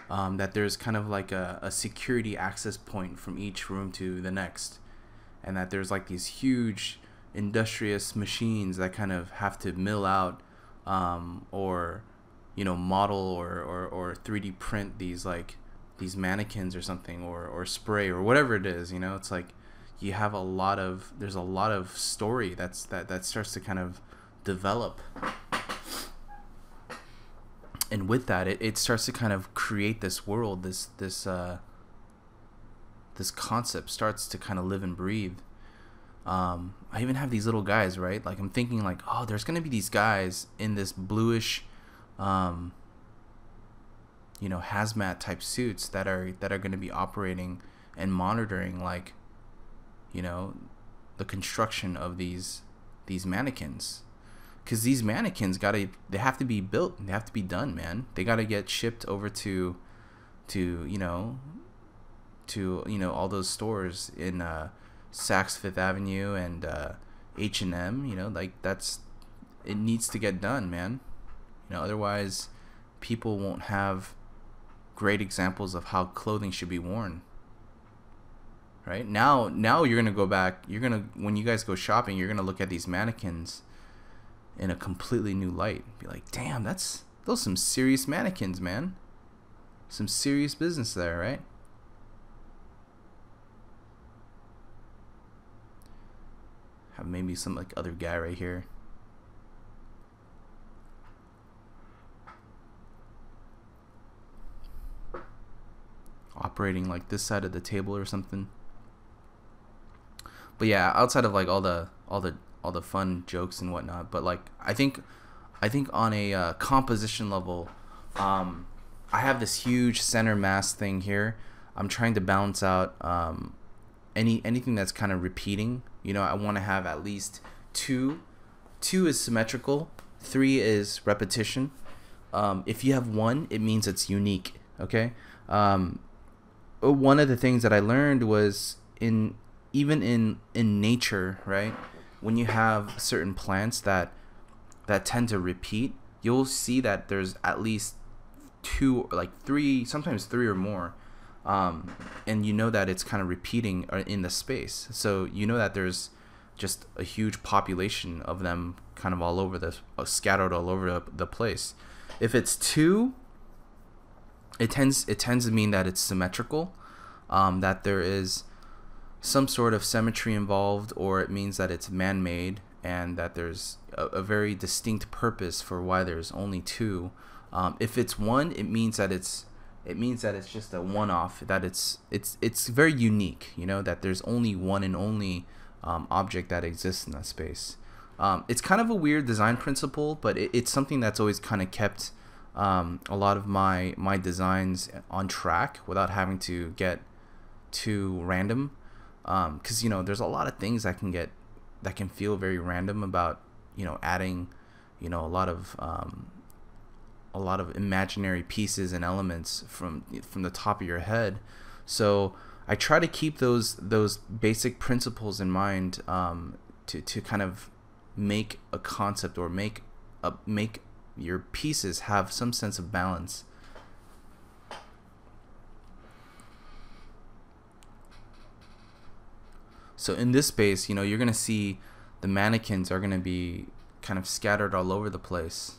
that there's kind of like a security access point from each room to the next, and that there's like these huge industrious machines that kind of have to mill out, or, you know, model or 3D print these mannequins or something, or spray or whatever it is, you know. It's like you have there's a lot of story that starts to kind of develop. And with that, it starts to kind of create this world, this concept starts to kind of live and breathe. I even have these little guys, right? Like I'm thinking like, oh, there's gonna be these guys in this bluish, you know, hazmat type suits that are gonna be operating and monitoring, like, you know, the construction of these these mannequins, because these mannequins they have to be built, they have to be done, man. They gotta get shipped over to all those stores in Saks Fifth Avenue and H&M. Like it needs to get done, man. Otherwise people won't have great examples of how clothing should be worn. Right now you're gonna go back. When you guys go shopping, you're gonna look at these mannequins in a completely new light. Be like, damn, those some serious mannequins, man. Some serious business there, right? Have maybe some like other guy right here. Operating like this side of the table or something. But yeah, outside of like all the fun jokes and whatnot, but like I think on a composition level, I have this huge center mass thing here. I'm trying to balance out anything that's kind of repeating. I want to have at least two is symmetrical, 3 is repetition. If you have 1, it means it's unique. Okay. One of the things that I learned was even in nature, right? When you have certain plants that tend to repeat, you'll see that there's at least 2, like 3, sometimes 3 or more. And that it's kind of repeating in the space. So that there's just a huge population of them kind of all over scattered all over the place. If it's 2, it tends to mean that it's symmetrical, that there is some sort of symmetry involved, or it means that it's man-made and that there's a very distinct purpose for why there's only 2. If it's 1, it means that it's just a one-off, that it's very unique, that there's only one and only object that exists in that space. It's kind of a weird design principle, but it's something that's always kind of kept a lot of my designs on track without having to get too random, because there's a lot of things that can feel very random about adding a lot of imaginary pieces and elements from the top of your head. So I try to keep those basic principles in mind, to kind of make a concept or make your pieces have some sense of balance. So in this space, you're gonna see the mannequins are gonna be kind of scattered all over the place.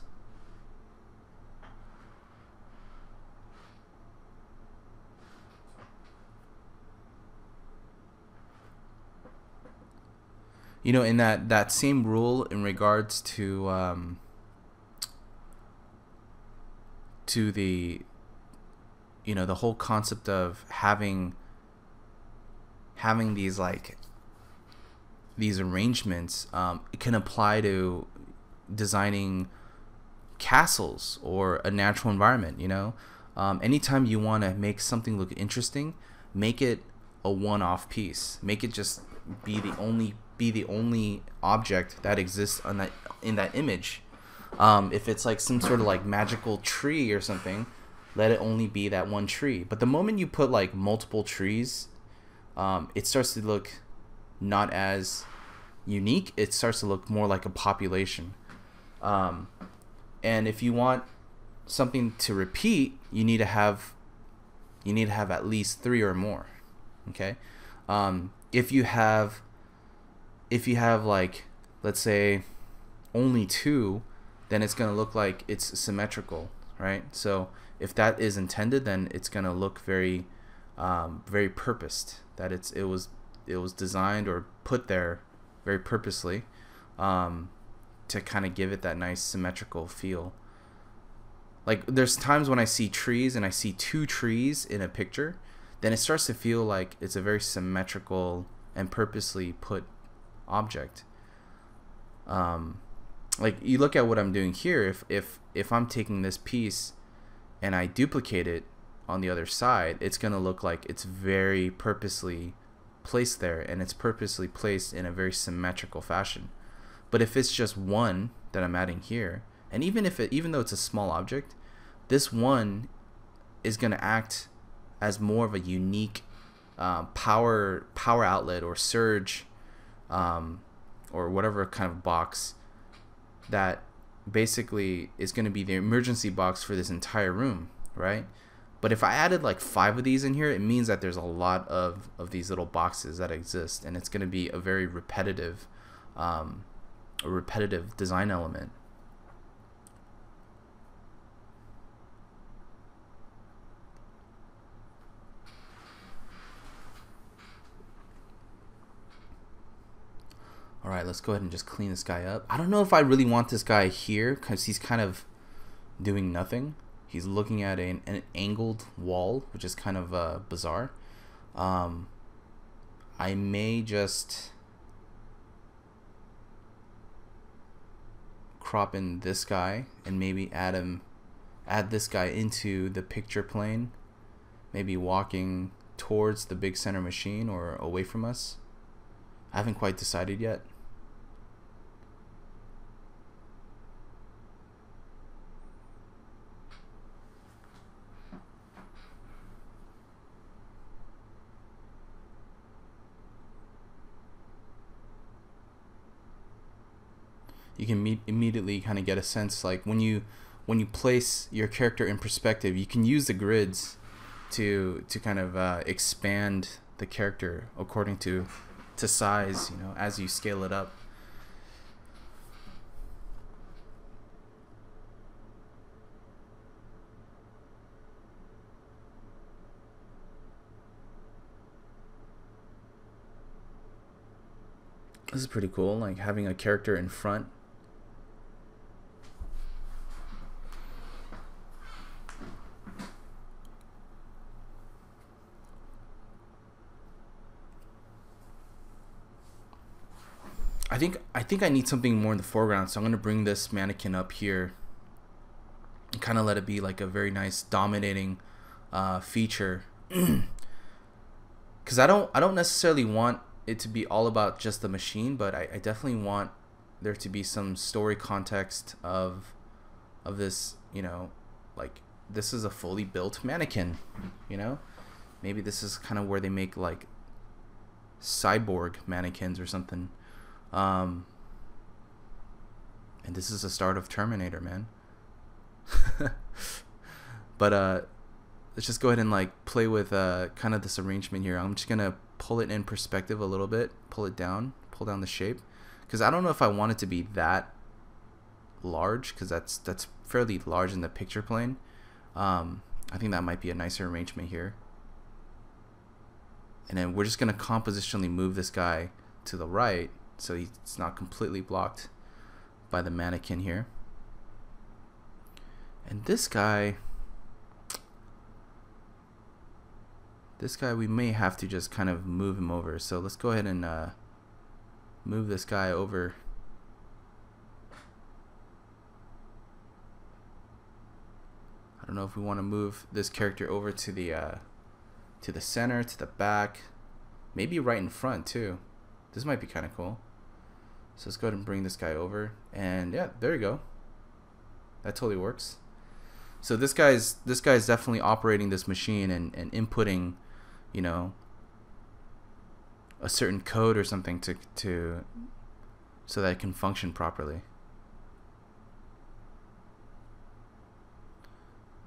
In that same rule in regards to the the whole concept of having these arrangements, it can apply to designing castles or a natural environment. Anytime you want to make something look interesting, make it a one-off piece. Make it just be the only object that exists in that image. If it's like some sort of like magical tree or something, let it only be that one tree. But the moment you put like multiple trees, it starts to look not as unique. It starts to look more like a population. And if you want something to repeat, you need to have at least 3 or more. Okay. If you have like, let's say only 2, then it's going to look like it's symmetrical, right? So if that is intended, then it's going to look very very purposed, that it was designed or put there very purposely, to kind of give it that nice symmetrical feel. Like there's times when I see trees and I see 2 trees in a picture, then it starts to feel like it's a very symmetrical and purposely put object. Like you look at what I'm doing here. If I'm taking this piece and I duplicate it on the other side, it's gonna look like it's very purposely placed there, and it's purposely placed in a very symmetrical fashion. But if it's just one that I'm adding here, and even though it's a small object, this one is going to act as more of a unique power outlet or surge, or whatever kind of box that basically is going to be the emergency box for this entire room, right? But if I added like 5 of these in here, it means that there's a lot of these little boxes that exist, and it's going to be a very repetitive design element. All right, let's go ahead and just clean this guy up. I don't know if I really want this guy here because he's kind of doing nothing. He's looking at an angled wall, which is kind of bizarre. I may just crop in this guy and maybe add this guy into the picture plane, maybe walking towards the big center machine or away from us. I haven't quite decided yet. You can immediately kind of get a sense, like when you place your character in perspective, you can use the grids to kind of expand the character according to size, you know, as you scale it up. This is pretty cool, like having a character in front. I think I need something more in the foreground, so I'm gonna bring this mannequin up here and kind of let it be like a very nice dominating feature. Because I don't necessarily want it to be all about just the machine, but I definitely want there to be some story context of this, you know, like this is a fully built mannequin, you know. Maybe this is kind of where they make like cyborg mannequins or something. And this is the start of Terminator, man. But let's just go ahead and like play with kind of this arrangement here. I'm just gonna pull it in perspective a little bit, pull down the shape, because I don't know if I want it to be that large, because that's fairly large in the picture plane. I think that might be a nicer arrangement here. And then we're just gonna compositionally move this guy to the right, so it's not completely blocked by the mannequin here. And this guy we may have to just kind of move him over. So let's go ahead and move this guy over. I don't know if we want to move this character over to the center, to the back, maybe right in front too. This might be kind of cool. So let's go ahead and bring this guy over, and yeah, there you go. That totally works. So this guy's definitely operating this machine and inputting, you know, a certain code or something to so that it can function properly.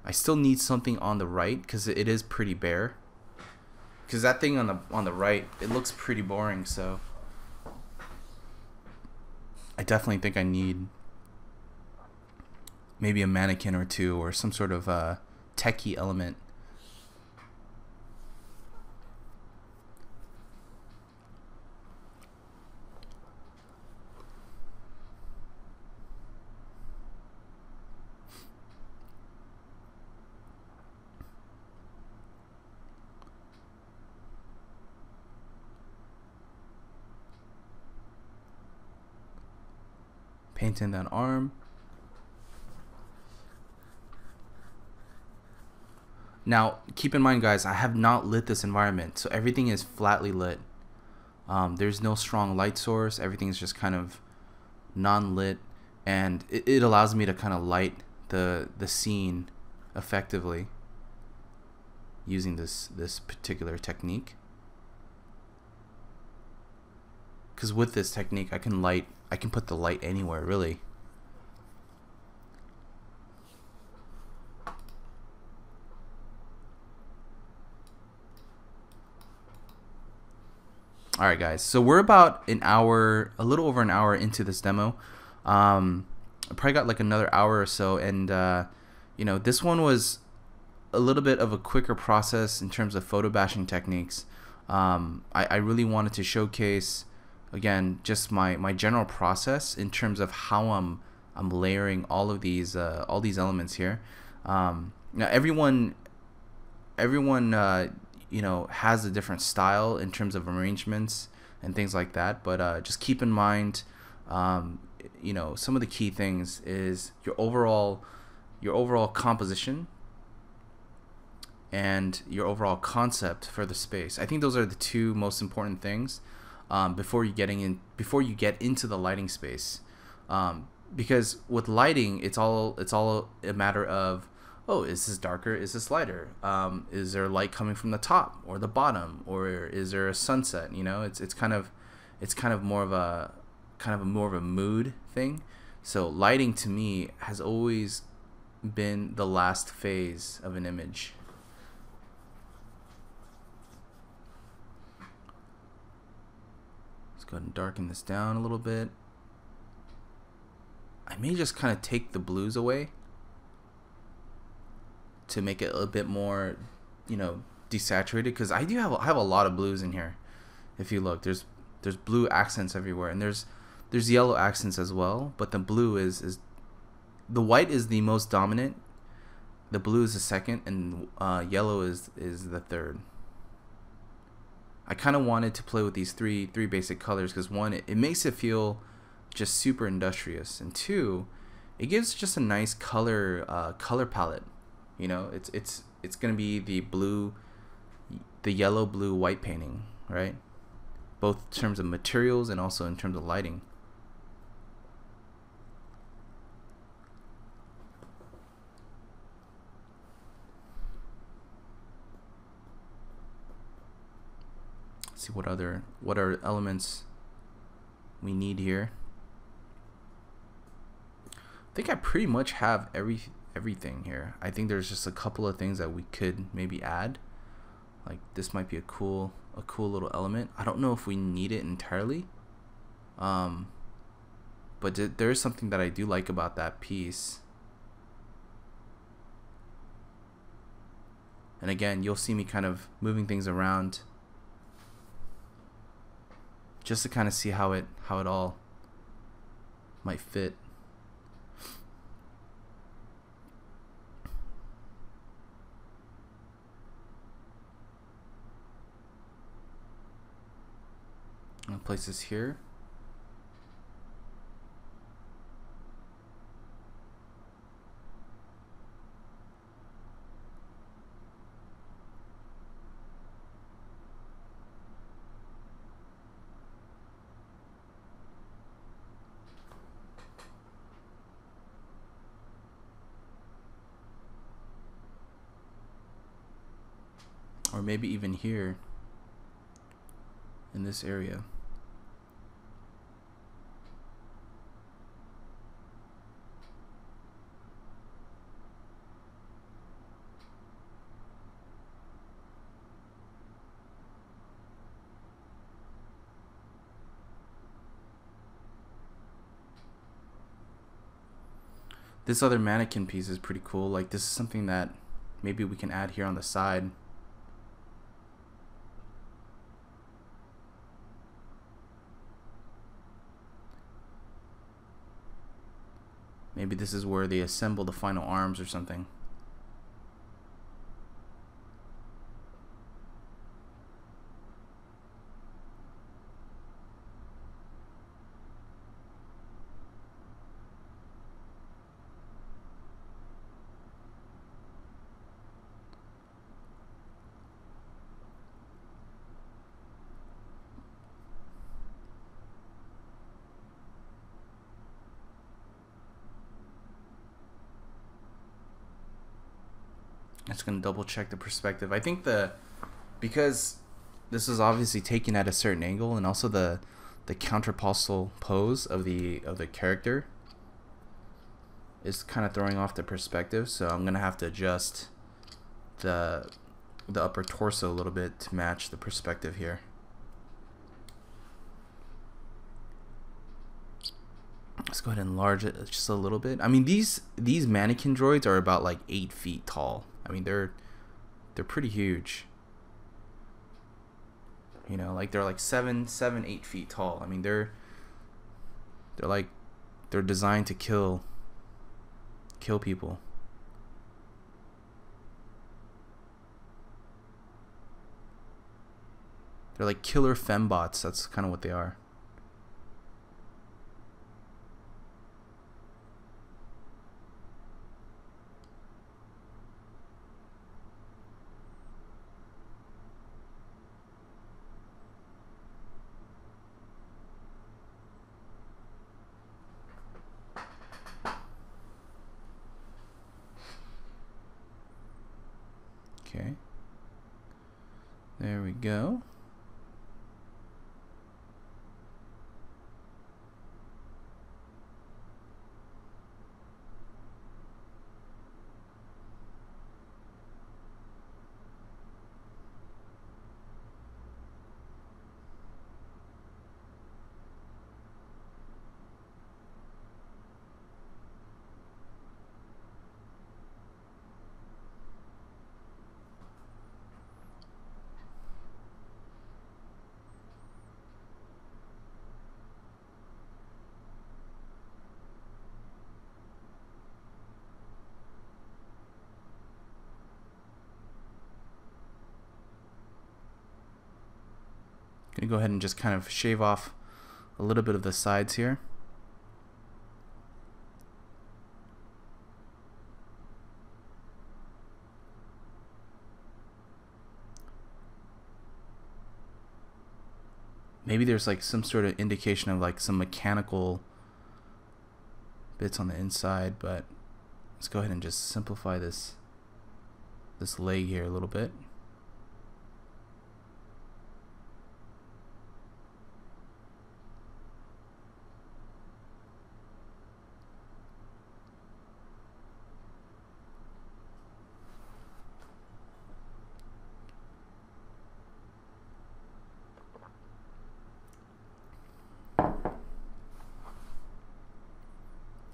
I still need something on the right because it is pretty bare. Because that thing on the right, it looks pretty boring. So I definitely think I need maybe a mannequin or two, or some sort of techie element. Paint in that arm. Now, keep in mind, guys, I have not lit this environment, so everything is flatly lit. There's no strong light source. Everything's just kind of non-lit, and it allows me to kind of light the scene effectively using this particular technique. Because with this technique, I can put the light anywhere, really. All right, guys. So we're about an hour, a little over an hour into this demo. I probably got like another hour or so, and you know, this one was a little bit of a quicker process in terms of photo bashing techniques. I really wanted to showcase, again, just my general process in terms of how I'm layering all these elements here. Now everyone you know, has a different style in terms of arrangements and things like that, but just keep in mind, you know, some of the key things is your overall composition and your overall concept for the space. I think those are the two most important things before you get into the lighting space, because with lighting, it's all a matter of, oh, is this darker? Is this lighter? Is there light coming from the top or the bottom, or is there a sunset? You know, it's kind of more of a mood thing. So lighting to me has always been the last phase of an image. Let's go ahead and darken this down a little bit. I may just kind of take the blues away to make it a bit more, you know, desaturated, because I have a lot of blues in here. If you look, there's blue accents everywhere, and there's yellow accents as well, but the blue is the white is the most dominant, the blue is the second, and yellow is the third. I kind of wanted to play with these three basic colors because, one, it makes it feel just super industrious, and two, it gives just a nice color palette. You know, it's gonna be the yellow, blue, white painting, right? Both in terms of materials and also in terms of lighting. Let's see what other elements we need here. I think I pretty much have everything here. I think there's just a couple of things that we could maybe add. Like this might be a cool little element. I don't know if we need it entirely, but there is something that I do like about that piece. And again, you'll see me kind of moving things around just to kind of see how it all might fit. I'll place this here. Or maybe even here in this area. This other mannequin piece is pretty cool. Like, this is something that maybe we can add here on the side. Maybe this is where they assemble the final arms or something. just gonna double check the perspective. I think because this is obviously taken at a certain angle, and also the counterpostal pose of the character is kind of throwing off the perspective. So I'm gonna have to adjust the upper torso a little bit to match the perspective here. Let's go ahead and enlarge it just a little bit. I mean, these mannequin droids are about like 8 feet tall. I mean, they're pretty huge. You know, like they're like 8 feet tall. I mean, they're designed to kill people. They're like killer fembots. That's kind of what they are. Okay. There we go. Gonna go ahead and just kind of shave off a little bit of the sides here. Maybe there's like some sort of indication of like some mechanical bits on the inside, but let's go ahead and just simplify this leg here a little bit.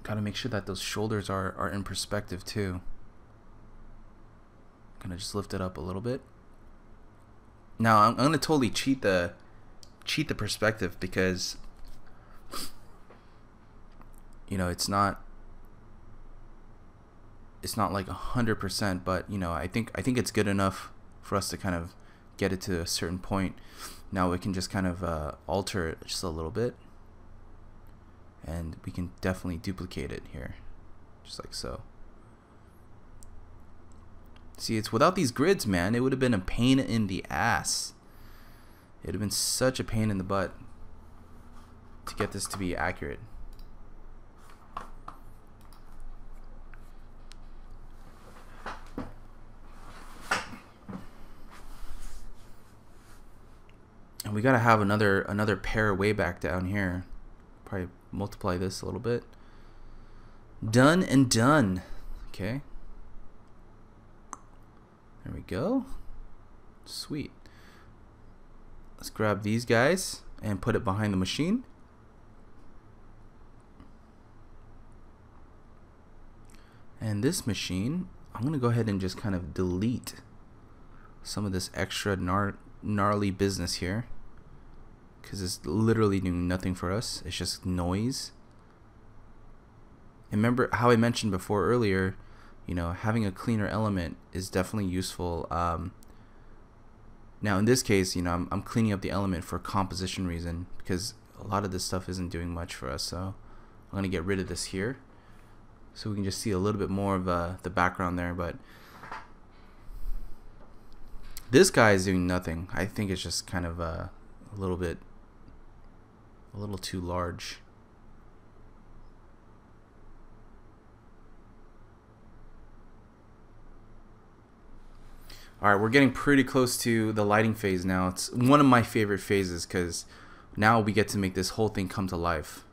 Gotta make sure that those shoulders are in perspective too. Gonna just lift it up a little bit. Now I'm gonna totally cheat the perspective, because you know it's not like 100%, but you know I think it's good enough for us to kind of get it to a certain point. Now we can just kind of alter it just a little bit, and we can definitely duplicate it here, just like so. See, it's without these grids, man, it would have been a pain in the ass. It would have been such a pain in the butt to get this to be accurate. And we gotta have another pair way back down here. Probably multiply this a little bit. Done and done. Okay. There we go. Sweet. Let's grab these guys and put it behind the machine. And this machine, I'm going to go ahead and just kind of delete some of this extra gnarly business here, because it's literally doing nothing for us. It's just noise. And remember how I mentioned before earlier, you know, having a cleaner element is definitely useful. Now in this case, you know, I'm cleaning up the element for composition reason, because a lot of this stuff isn't doing much for us. So I'm going to get rid of this here, so we can just see a little bit more of the background there. But this guy is doing nothing. I think it's just kind of a little too large. All right, we're getting pretty close to the lighting phase now. It's one of my favorite phases because now we get to make this whole thing come to life.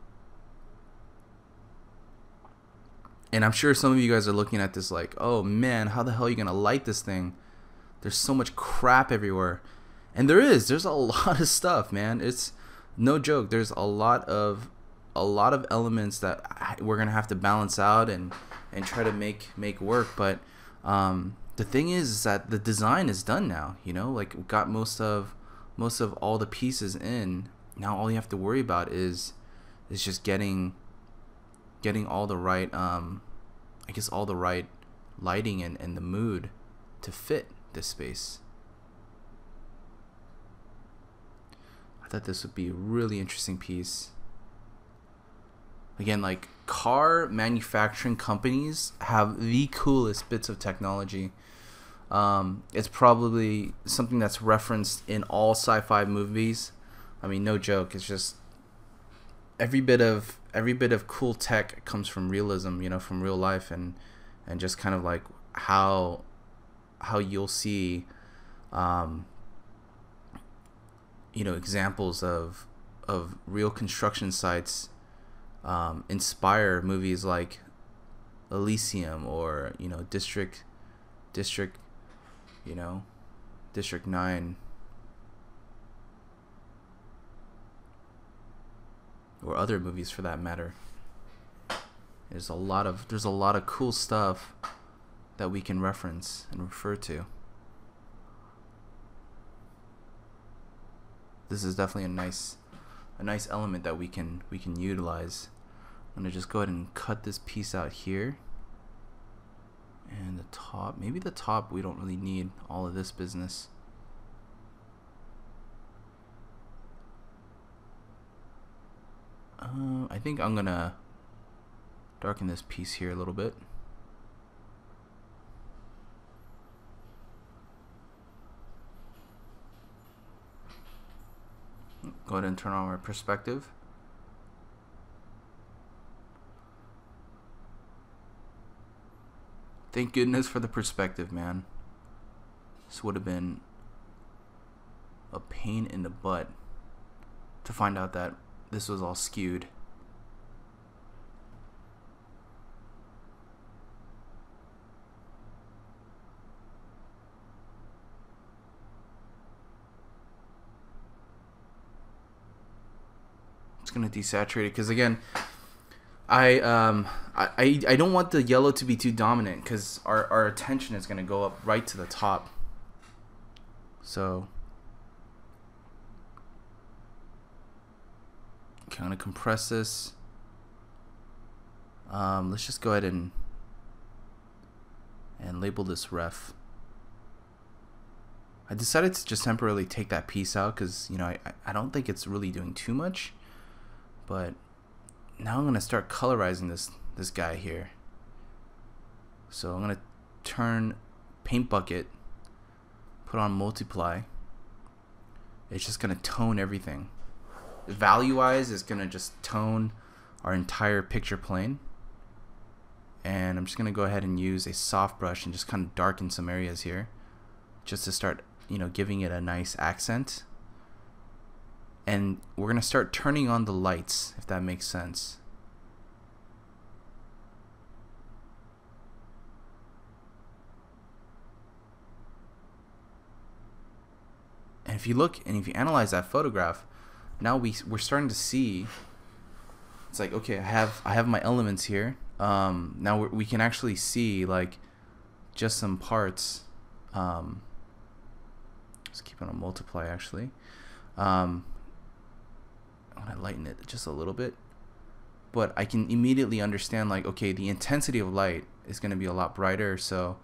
And I'm sure some of you guys are looking at this like, oh man, how the hell are you gonna light this thing? There's so much crap everywhere. And there's a lot of stuff, man. It's no joke. There's a lot of elements that we're gonna have to balance out and try to make work. But the thing is that the design is done now. You know, like we got most of all the pieces in. Now all you have to worry about is just getting all the right I guess all the right lighting and the mood to fit this space. I thought this would be a really interesting piece. Again, like car manufacturing companies have the coolest bits of technology. It's probably something that's referenced in all sci-fi movies. I mean, no joke. It's just every bit of cool tech comes from realism, you know, from real life, and just kind of like how you'll see you know, examples of real construction sites inspire movies like Elysium, or you know, District you know, District 9, or other movies for that matter. There's a lot of cool stuff that we can reference and refer to. This is definitely a nice element that we can utilize. I'm gonna just go ahead and cut this piece out here, and the top, maybe the top we don't really need all of this business. I think I'm gonna darken this piece here a little bit. Go ahead and turn on our perspective. Thank goodness for the perspective, man. This would have been a pain in the butt to find out that this was all skewed. It's gonna desaturate it because again, I don't want the yellow to be too dominant because our attention is gonna go up right to the top. So okay, I'm gonna compress this. Let's just go ahead and label this ref. I decided to just temporarily take that piece out because, you know, I don't think it's really doing too much. But now I'm gonna start colorizing this guy here. So I'm gonna turn paint bucket, put on multiply. It's just gonna tone everything. Value wise, it's gonna just tone our entire picture plane. And I'm just gonna go ahead and use a soft brush and just kind of darken some areas here, just to start, you know, giving it a nice accent. And we're gonna start turning on the lights, if that makes sense. And if you look and if you analyze that photograph, now we're starting to see. It's like, okay, I have my elements here. Now we can actually see like just some parts. Let's keep it on multiply actually. I'm gonna lighten it just a little bit, but I can immediately understand like, okay, the intensity of light is gonna be a lot brighter, so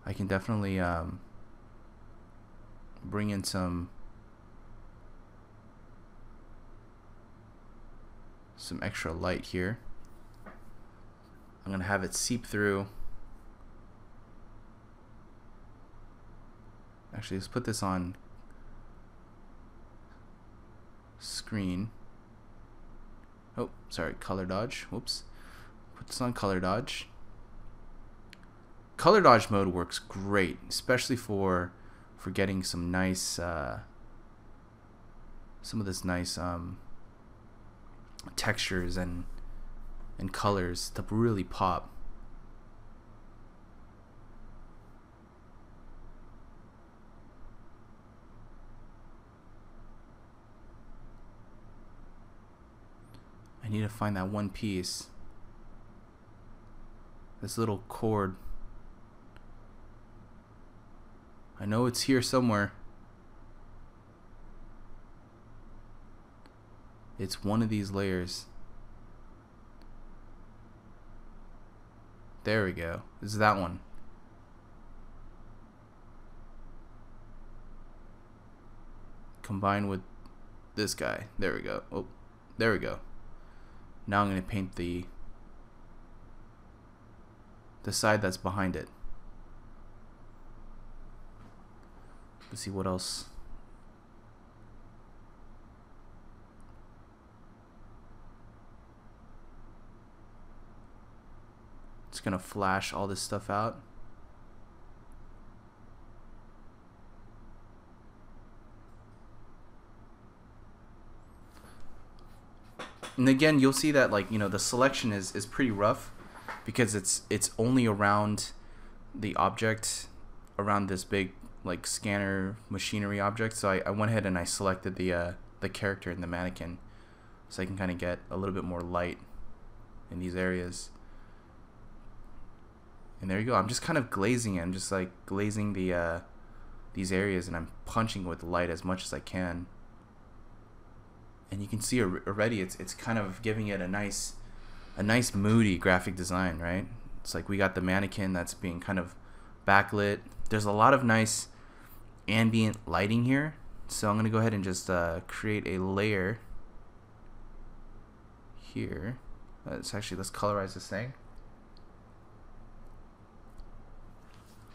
I can definitely bring in some extra light here. I'm gonna have it seep through. Actually, let's put this on screen. Oh, sorry, color dodge. Whoops. Put this on color dodge. Color dodge mode works great, especially for getting some nice some of this nice textures and colors to really pop. I need to find that one piece. This little cord. I know it's here somewhere. It's one of these layers. There we go. This is that one. Combined with this guy. There we go. Oh, there we go. Now I'm going to paint the side that's behind it. Let's see what else. It's gonna flash all this stuff out. And again, you'll see that, like, you know, the selection is pretty rough because it's only around the object, around this big like scanner machinery object. So I went ahead and I selected the character in the mannequin so I can kind of get a little bit more light in these areas. And there you go. I'm just kind of glazing it. I'm just like glazing the these areas, and I'm punching with light as much as I can. And you can see already it's kind of giving it a nice moody graphic design, right? It's like we got the mannequin that's being kind of backlit. There's a lot of nice ambient lighting here. So I'm gonna go ahead and just create a layer here. Let's colorize this thing.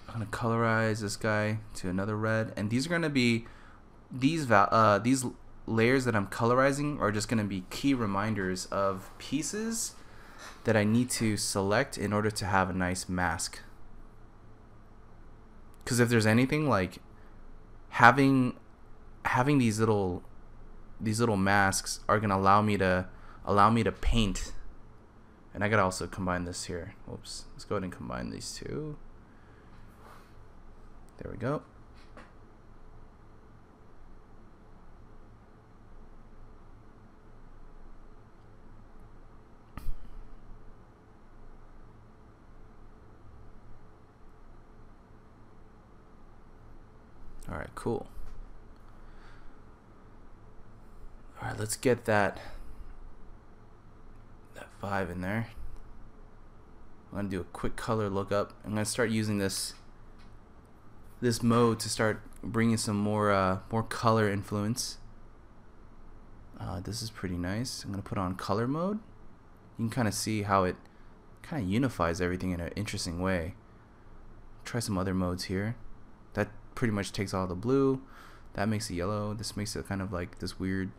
I'm gonna colorize this guy to another red, and these are gonna be these layers that I'm colorizing are just gonna be key reminders of pieces that I need to select in order to have a nice mask. Because if there's anything, like having these little masks are gonna allow me to paint. And I gotta also combine this here. Oops. Let's go ahead and combine these two. There we go. All right, cool. All right, let's get that 5 in there. I'm gonna do a quick color lookup. I'm gonna start using this mode to start bringing some more color influence. This is pretty nice. I'm gonna put on color mode. You can kind of see how it kind of unifies everything in an interesting way. Try some other modes here. That pretty much takes all the blue. That makes it yellow. This makes it kind of like this weird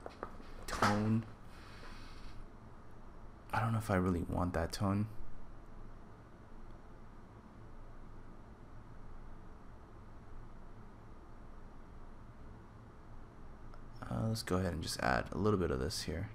tone. I don't know if I really want that tone. Let's go ahead and just add a little bit of this here.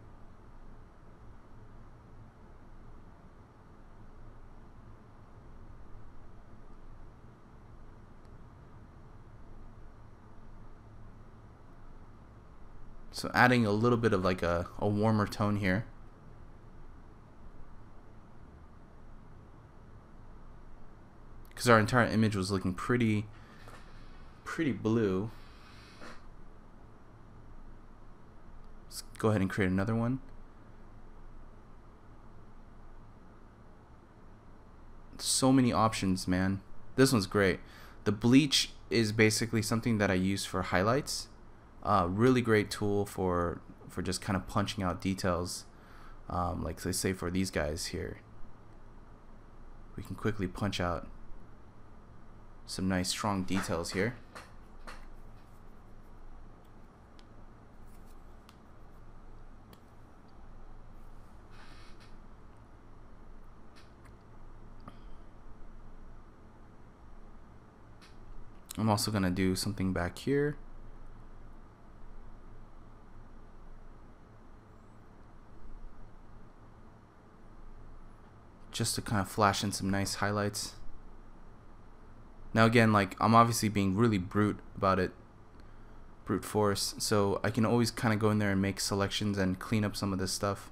So adding a little bit of like a warmer tone here. Because our entire image was looking pretty blue. Let's go ahead and create another one. So many options, man. This one's great. The bleach is basically something that I use for highlights. Really great tool for just kind of punching out details. Like let's say for these guys here, we can quickly punch out some nice strong details here. I'm also gonna do something back here. Just to kind of flash in some nice highlights. Now again, like, I'm obviously being really brute about it, brute force, so I can always kind of go in there and make selections and clean up some of this stuff.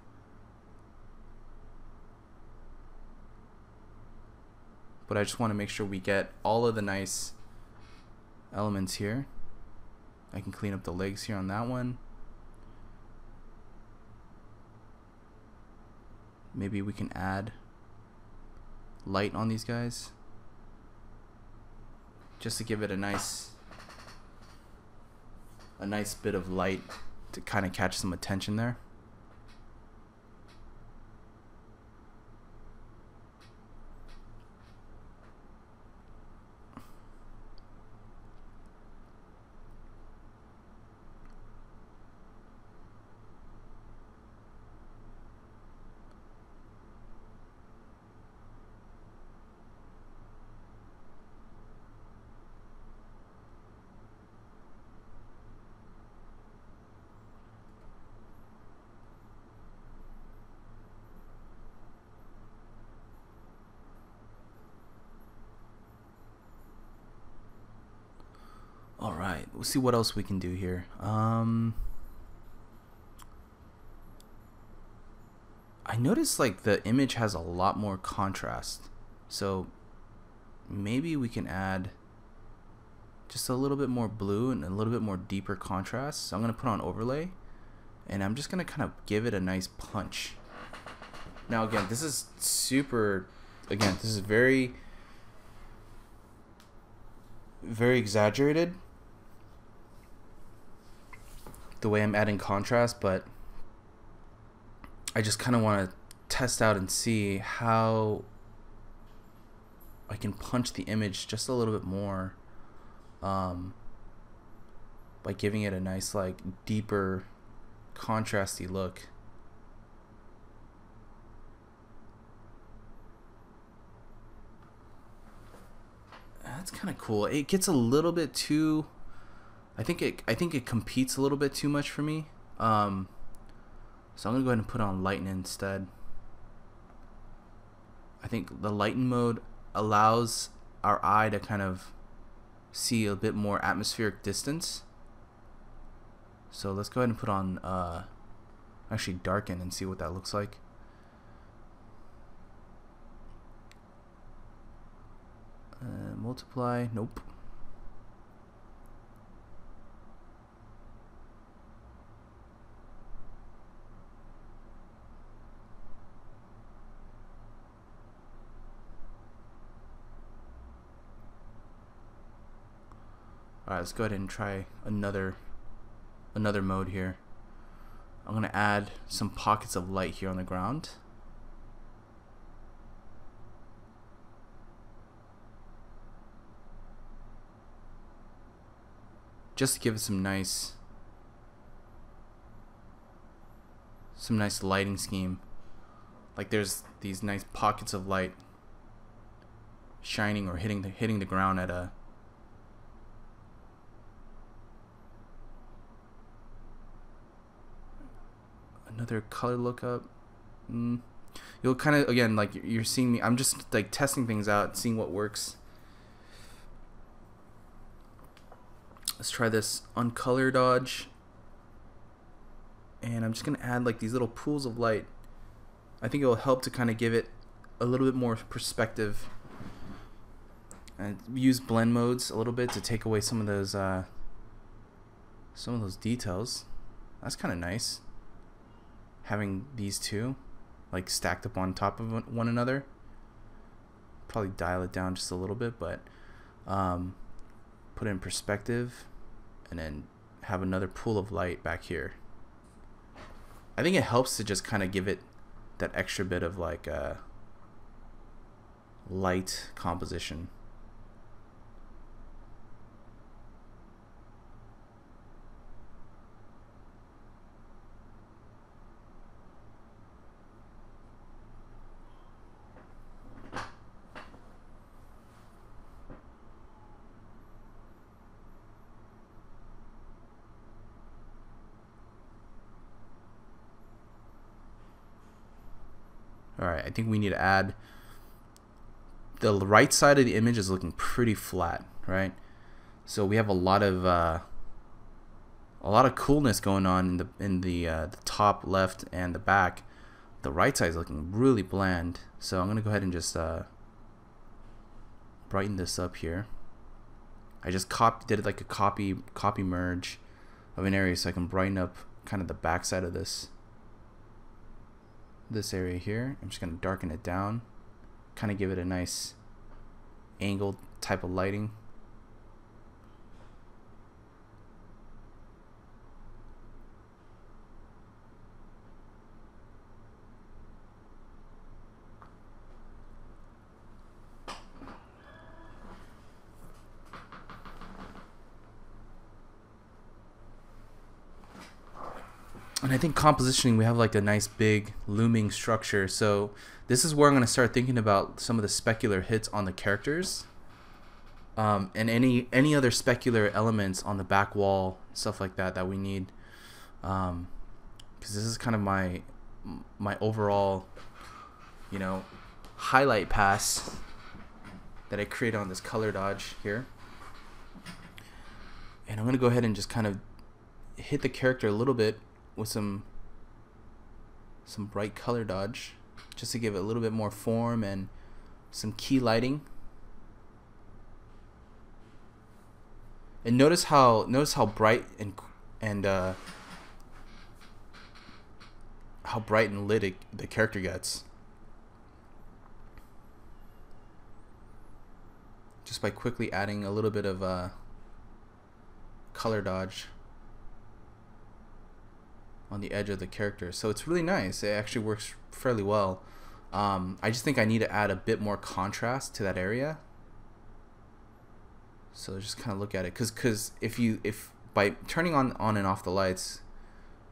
But I just want to make sure we get all of the nice elements here. I can clean up the legs here on that one. Maybe we can add light on these guys just to give it a nice bit of light to kind of catch some attention there. All right, we'll see what else we can do here. I noticed like the image has a lot more contrast, so maybe we can add just a little bit more blue and a little bit more deeper contrast. So I'm gonna put on overlay, and I'm just gonna kind of give it a nice punch. Now again, this is very exaggerated, the way I'm adding contrast, but I just kind of want to test out and see how I can punch the image just a little bit more by giving it a nice, like, deeper contrasty look. That's kind of cool. It gets a little bit too, I think it competes a little bit too much for me. So I'm gonna go ahead and put on lighten instead. I think the lighten mode allows our eye to kind of see a bit more atmospheric distance. So let's go ahead and put on actually darken and see what that looks like. Multiply, nope. Alright, let's go ahead and try another mode here. I'm going to add some pockets of light here on the ground. Just to give it some nice lighting scheme. Like there's these nice pockets of light shining or hitting the ground at another color lookup. You'll kind of, again, like, you're seeing me, I'm just like testing things out, seeing what works. Let's try this uncolor dodge, and I'm just gonna add like these little pools of light. I think it will help to kind of give it a little bit more perspective, and use blend modes a little bit to take away some of those details. That's kind of nice, having these two like stacked up on top of one another. Probably dial it down just a little bit, but put it in perspective, and then have another pool of light back here. I think it helps to just kind of give it that extra bit of like light composition. Alright, I think we need to add, the right side of the image is looking pretty flat, right? So we have a lot of coolness going on in the top left and the back. The right side is looking really bland, so I'm gonna go ahead and just brighten this up here. I just did it like a copy merge of an area, so I can brighten up kind of the back side of this area here. I'm just gonna darken it down, kind of give it a nice angled type of lighting. And I think compositioning, we have like a nice big looming structure. So this is where I'm going to start thinking about some of the specular hits on the characters, and any other specular elements on the back wall, stuff like that we need. Because this is kind of my overall, you know, highlight pass that I create on this color dodge here. And I'm going to go ahead and just kind of hit the character a little bit with some bright color dodge, just to give it a little bit more form and some key lighting. And notice how bright and how bright and lit the character gets just by quickly adding a little bit of color dodge on the edge of the character. So it's really nice. It actually works fairly well. I just think I need to add a bit more contrast to that area. So just kind of look at it, because if by turning on and off the lights,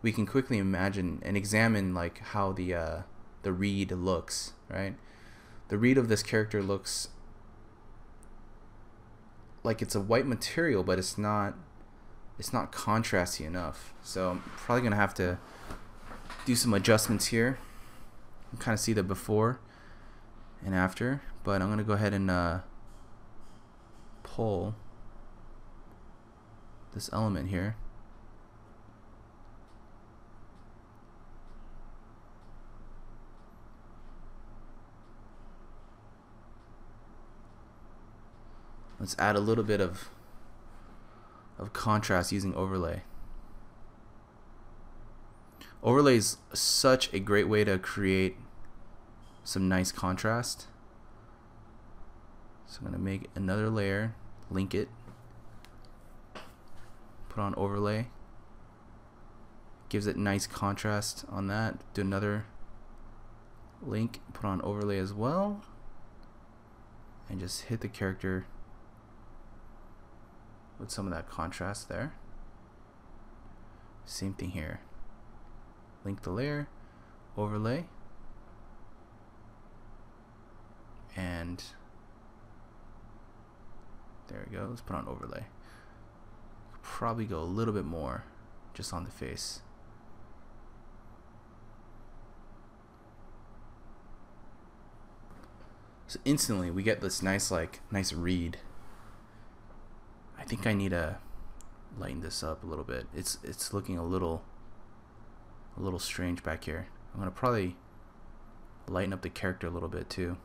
we can quickly imagine and examine like how the read looks, right? The read of this character looks like it's a white material, but it's not contrasty enough. So I'm probably gonna have to do some adjustments here and kind of see the before and after. But I'm gonna go ahead and pull this element here. Let's add a little bit of contrast using overlay. Overlay is such a great way to create some nice contrast. So I'm going to make another layer, link it, put on overlay, gives it nice contrast on that. Do another link, put on overlay as well, and just hit the character with some of that contrast there. Same thing here. Link the layer, overlay, and there we go. Let's put on overlay. Probably go a little bit more just on the face. So instantly we get this nice read. I think I need to lighten this up a little bit. It's looking a little strange back here. I'm gonna probably lighten up the character a little bit too.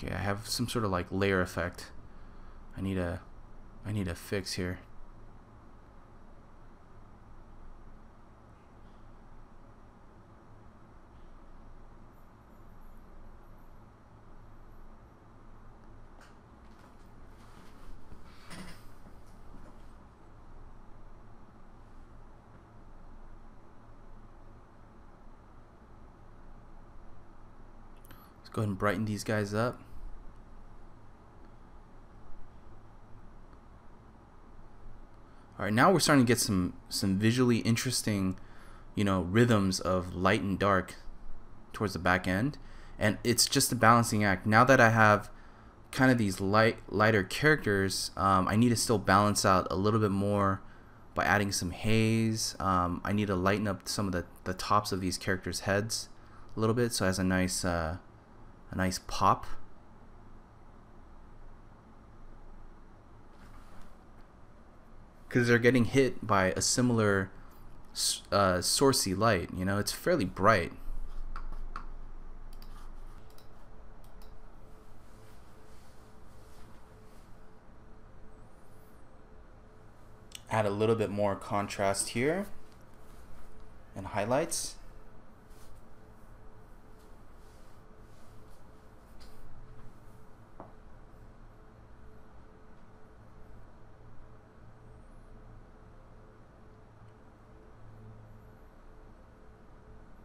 Okay, I have some sort of like layer effect I need to fix here. Let's go ahead and brighten these guys up. All right, now we're starting to get some visually interesting, you know, rhythms of light and dark towards the back end, and it's just a balancing act. Now that I have kind of these lighter characters, I need to still balance out a little bit more by adding some haze. I need to lighten up some of the tops of these characters' heads a little bit, so it has a nice pop. Because they're getting hit by a similar sourcey light, you know, it's fairly bright. Add a little bit more contrast here and highlights.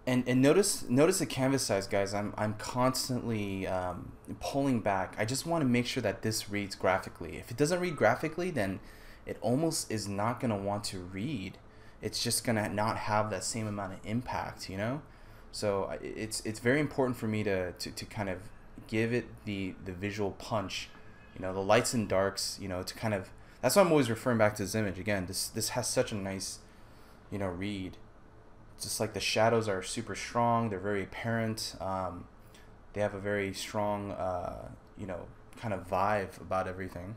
And notice the canvas size, guys. I'm constantly pulling back. I just want to make sure that this reads graphically. If it doesn't read graphically, then it almost is not gonna want to read. It's just gonna not have that same amount of impact, you know. So it's very important for me to kind of give it the visual punch, you know, the lights and darks, you know, to kind of. That's why I'm always referring back to this image again. This has such a nice, you know, read. Just like the shadows are super strong, they're very apparent. They have a very strong, you know, kind of vibe about everything.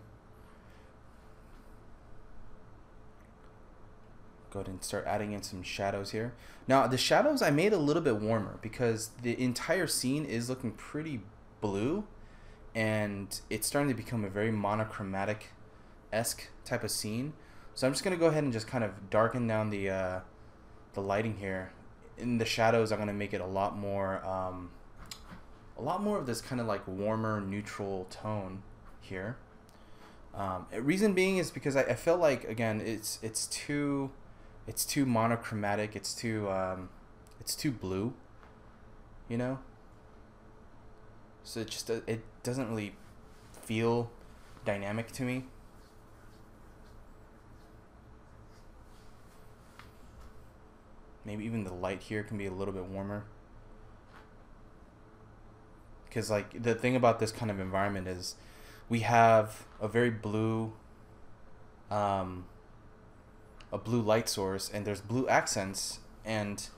Go ahead and start adding in some shadows here. Now the shadows I made a little bit warmer because the entire scene is looking pretty blue, and it's starting to become a very monochromatic-esque type of scene. So I'm just gonna go ahead and just kind of darken down the lighting here. In the shadows, I'm gonna make it a lot more of this kind of like warmer, neutral tone here. Reason being is because I feel like, again, it's too monochromatic. It's too blue, you know. So it doesn't really feel dynamic to me. Maybe even the light here can be a little bit warmer. Because like the thing about this kind of environment is we have a very blue, a blue light source, and there's blue accents, and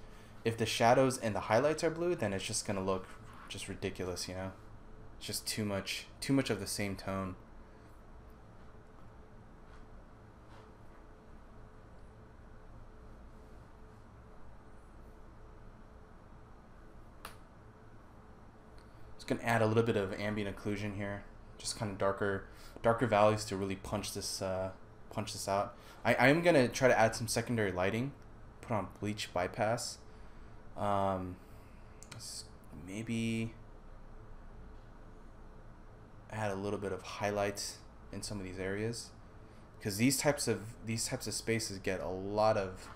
if the shadows and the highlights are blue, then it's just gonna look just ridiculous, you know. It's just too much of the same tone. Just gonna add a little bit of ambient occlusion here, just kind of darker values to really punch this out. I am gonna try to add some secondary lighting, put on bleach bypass. Maybe add a little bit of highlights in some of these areas, because these types of spaces get a lot of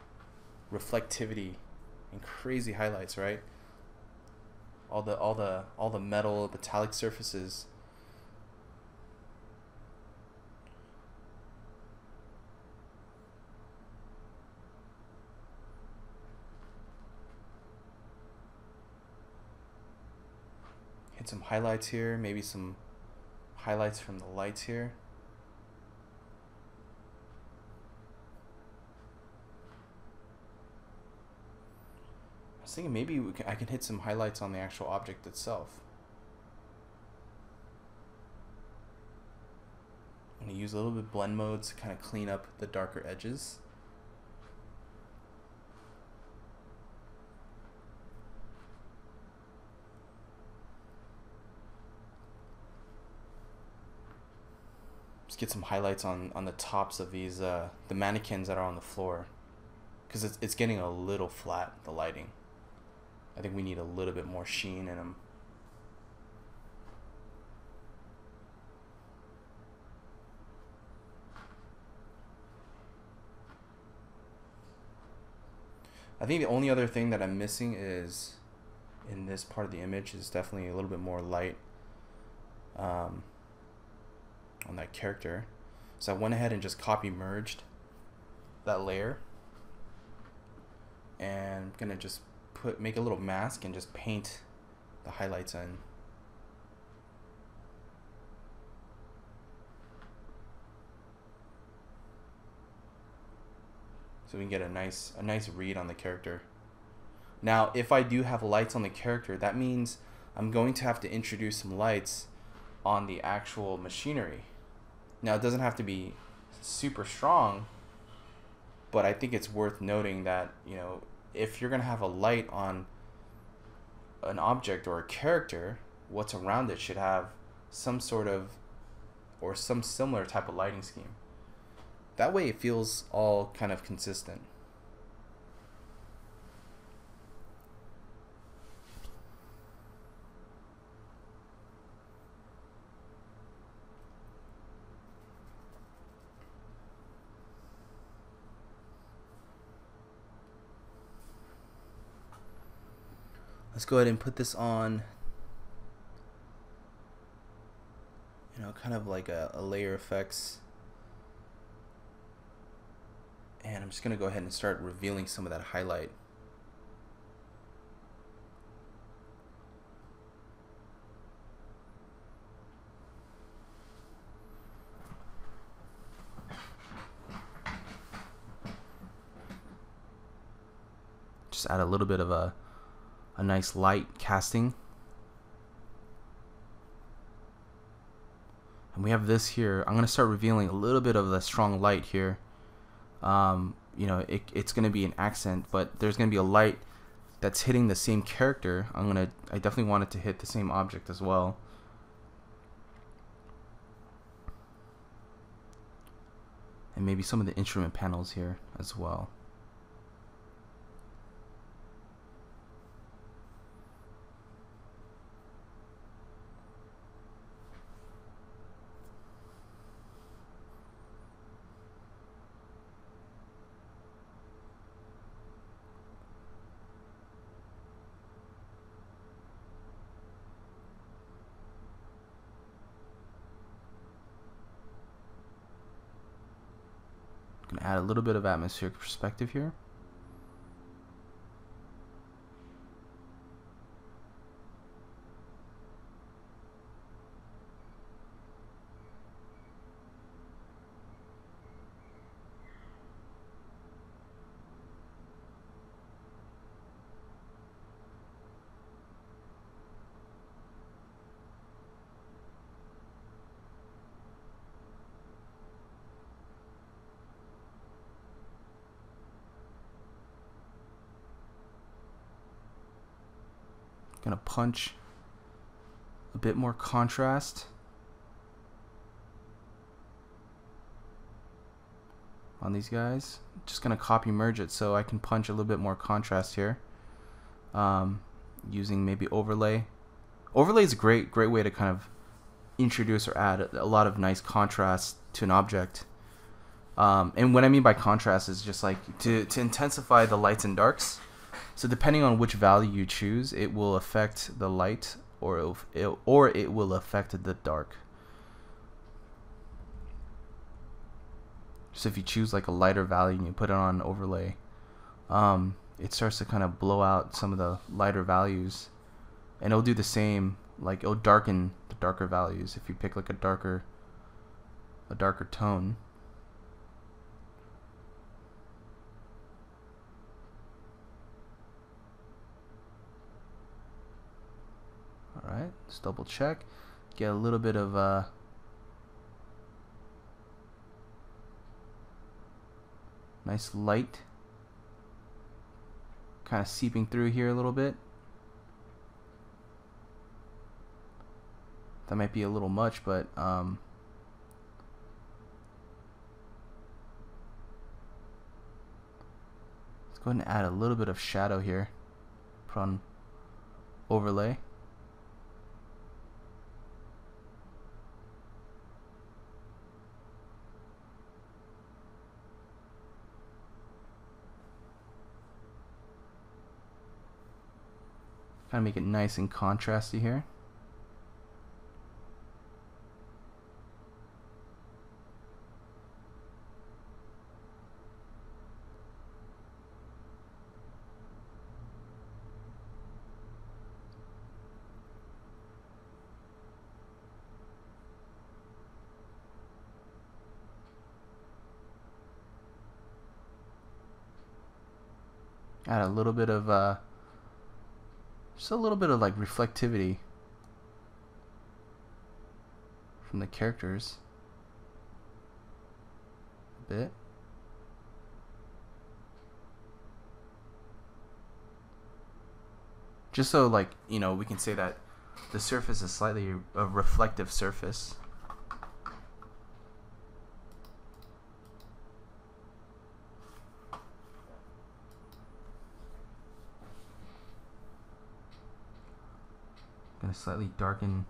reflectivity and crazy highlights, right? All the metal metallic surfaces. Hit some highlights here, maybe some highlights from the lights here. I was thinking maybe I can hit some highlights on the actual object itself. I'm going to use a little bit of blend modes to kind of clean up the darker edges. Just get some highlights on the tops of these the mannequins that are on the floor, because it's getting a little flat, the lighting. I think we need a little bit more sheen in them. I think the only other thing that I'm missing is in this part of the image is definitely a little bit more light on that character. So I went ahead and just copy merged that layer, and I'm gonna just make a little mask and just paint the highlights in. So we can get a nice read on the character. Now, if I do have lights on the character, that means I'm going to have to introduce some lights on the actual machinery. Now, it doesn't have to be super strong, but I think it's worth noting that, you know, if you're going to have a light on an object or a character, what's around it should have some sort of, or some similar type of lighting scheme. That way it feels all kind of consistent. Let's go ahead and put this on, you know, kind of like a layer effects. And I'm just going to go ahead and start revealing some of that highlight. Just add a little bit of a nice light casting. And we have this here. I'm going to start revealing a little bit of the strong light here. You know, it's going to be an accent, but there's going to be a light that's hitting the same character. I definitely want it to hit the same object as well. And maybe some of the instrument panels here as well. Gonna add a little bit of atmospheric perspective here. Gonna punch a bit more contrast on these guys. Just gonna copy merge it so I can punch a little bit more contrast here, using maybe overlay. Overlay is a great way to kind of introduce or add a lot of nice contrast to an object. And what I mean by contrast is just like to intensify the lights and darks. So depending on which value you choose, it will affect the light or it will affect the dark. So if you choose like a lighter value and you put it on overlay, it starts to kind of blow out some of the lighter values, and it'll do the same, like it'll darken the darker values if you pick like a darker tone. Alright, let's double check. Get a little bit of nice light kind of seeping through here a little bit. That might be a little much, but let's go ahead and add a little bit of shadow here. Put on overlay. Kind of make it nice and contrasty here. Add a little bit of just a little bit of like reflectivity from the characters. A bit. Just so, like, you know, we can say that the surface is slightly a reflective surface. Gonna slightly darken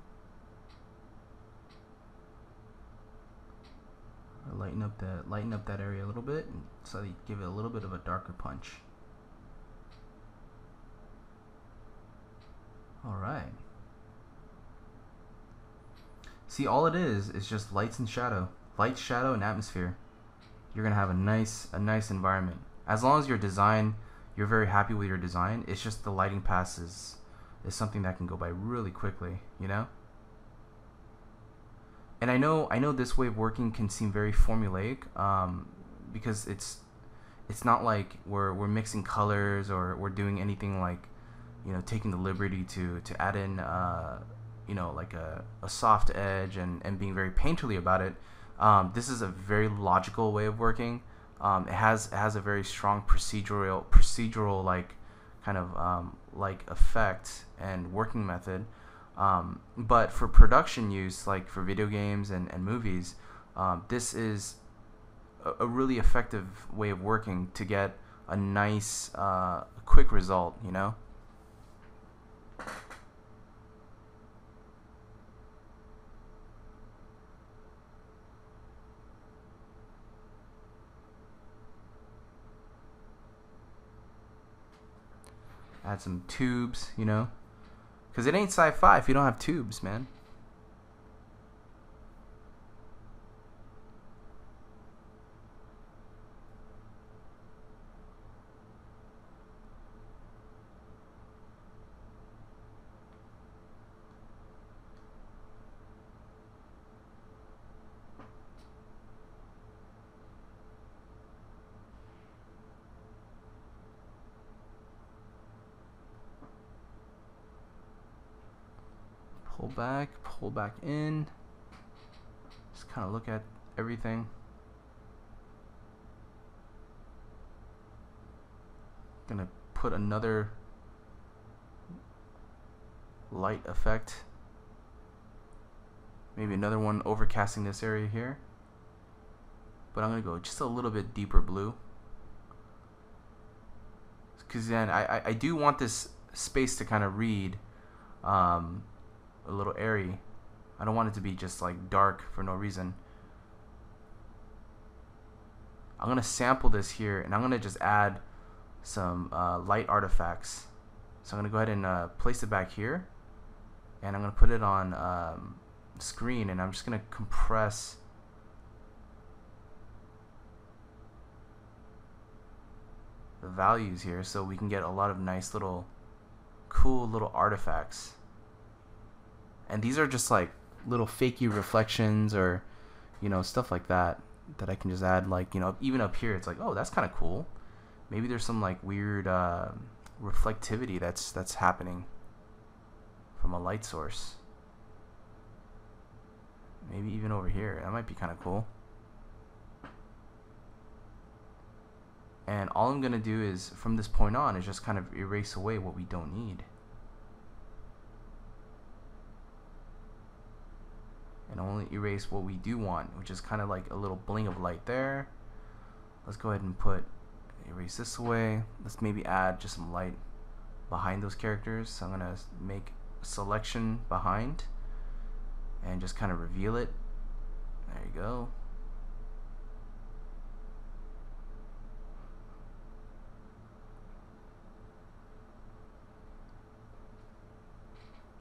or lighten up that area a little bit and slightly give it a little bit of a darker punch. All right. See, all it is just lights and shadow, light, shadow, and atmosphere. You're gonna have a nice environment. As long as your design, you're very happy with your design. It's just the lighting passes is something that can go by really quickly, you know. And I know this way of working can seem very formulaic, because it's not like we're mixing colors or we're doing anything like, you know, taking the liberty to add in you know, like a soft edge and being very painterly about it. This is a very logical way of working. It has a very strong procedural like kind of like effect and working method. But for production use, like for video games and movies, this is a really effective way of working to get a nice quick result, you know. Add some tubes, you know, because it ain't sci-fi if you don't have tubes, man. Pull back in. Just kind of look at everything. Gonna put another light effect. Maybe another one overcasting this area here. But I'm gonna go just a little bit deeper blue. Because then I do want this space to kind of read a little airy. I don't want it to be just like dark for no reason. I'm gonna sample this here and I'm gonna just add some light artifacts. So I'm gonna go ahead and place it back here, and I'm gonna put it on screen, and I'm just gonna compress the values here so we can get a lot of nice little cool little artifacts. And these are just like little fakey reflections or, you know, stuff like that that I can just add, like, you know, even up here it's like, oh, that's kind of cool. Maybe there's some like weird reflectivity that's happening from a light source. Maybe even over here, that might be kind of cool. And all I'm gonna do is from this point on is just kind of erase away what we don't need. And only erase what we do want, which is kind of like a little bling of light there. Let's go ahead and erase this away. Let's maybe add just some light behind those characters. So I'm gonna make a selection behind and just kind of reveal it. There you go.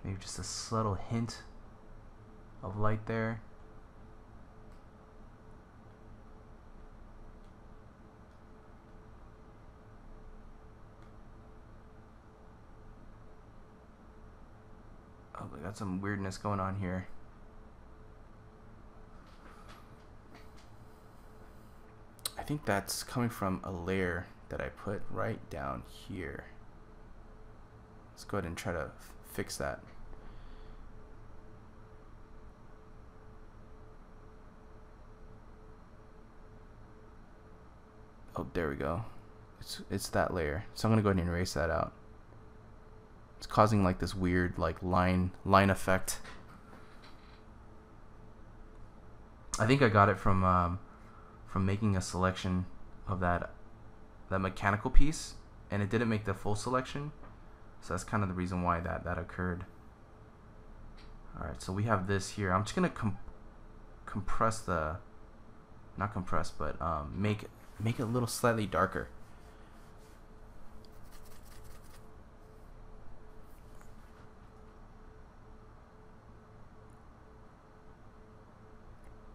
Maybe just a subtle hint of light there. Oh, we got some weirdness going on here. I think that's coming from a layer that I put right down here. Let's go ahead and try to fix that. Oh, there we go. It's that layer. So I'm gonna go ahead and erase that out. It's causing like this weird like line effect. I think I got it from making a selection of that mechanical piece, and it didn't make the full selection. So that's kind of the reason why that occurred. All right, so we have this here. I'm just gonna compress the, not compress, but make it a little slightly darker.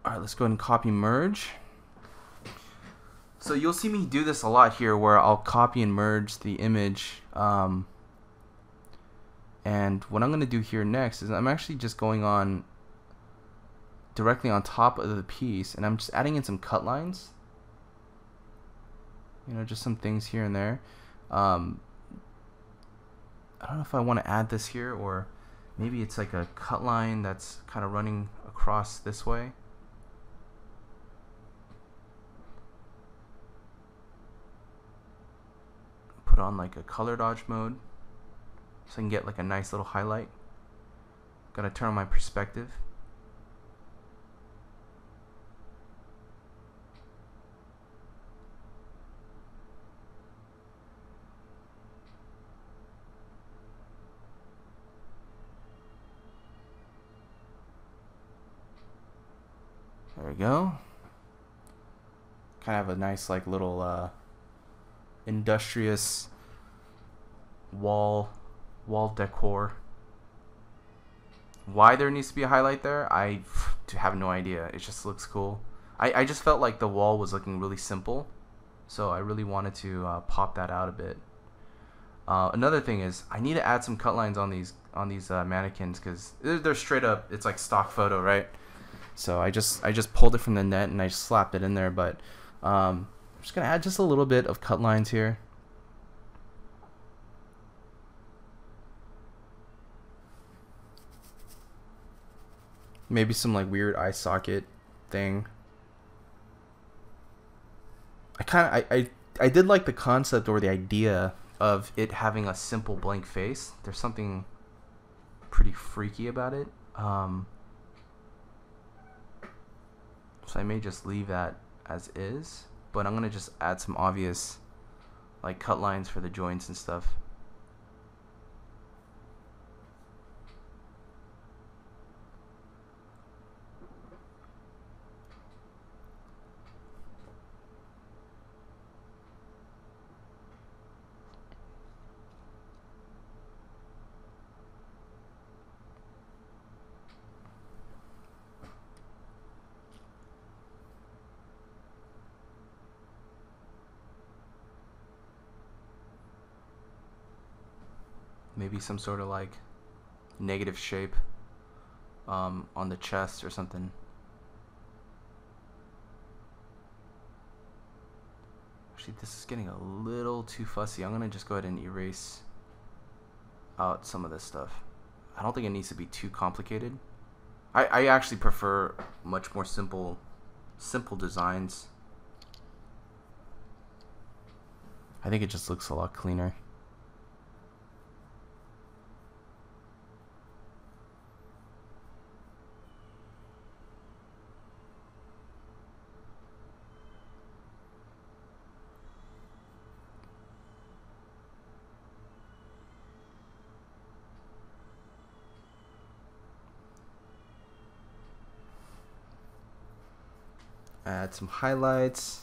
All right, let's go ahead and copy merge. So you'll see me do this a lot here, where I'll copy and merge the image. And what I'm going to do here next is I'm actually just going on directly on top of the piece, and I'm just adding in some cut lines. You know, just some things here and there. I don't know if I want to add this here, or maybe it's like a cut line that's kind of running across this way. Put on like a color dodge mode so I can get like a nice little highlight. Gotta turn on my perspective. There we go. Kind of have a nice like little industrious wall decor. Why there needs to be a highlight there, I have no idea. It just looks cool. I just felt like the wall was looking really simple, so I really wanted to pop that out a bit. Another thing is I need to add some cut lines on these mannequins, because they're straight up, it's like stock photo, right? So I just pulled it from the net and I just slapped it in there, but I'm just gonna add just a little bit of cut lines here. Maybe some like weird eye socket thing. I did like the concept or the idea of it having a simple blank face. There's something pretty freaky about it. So I may just leave that as is, but I'm gonna just add some obvious like cut lines for the joints and stuff. Maybe some sort of like negative shape on the chest or something. Actually, this is getting a little too fussy. I'm gonna just go ahead and erase out some of this stuff. I don't think it needs to be too complicated. I actually prefer much more simple designs. I think it just looks a lot cleaner. Add some highlights,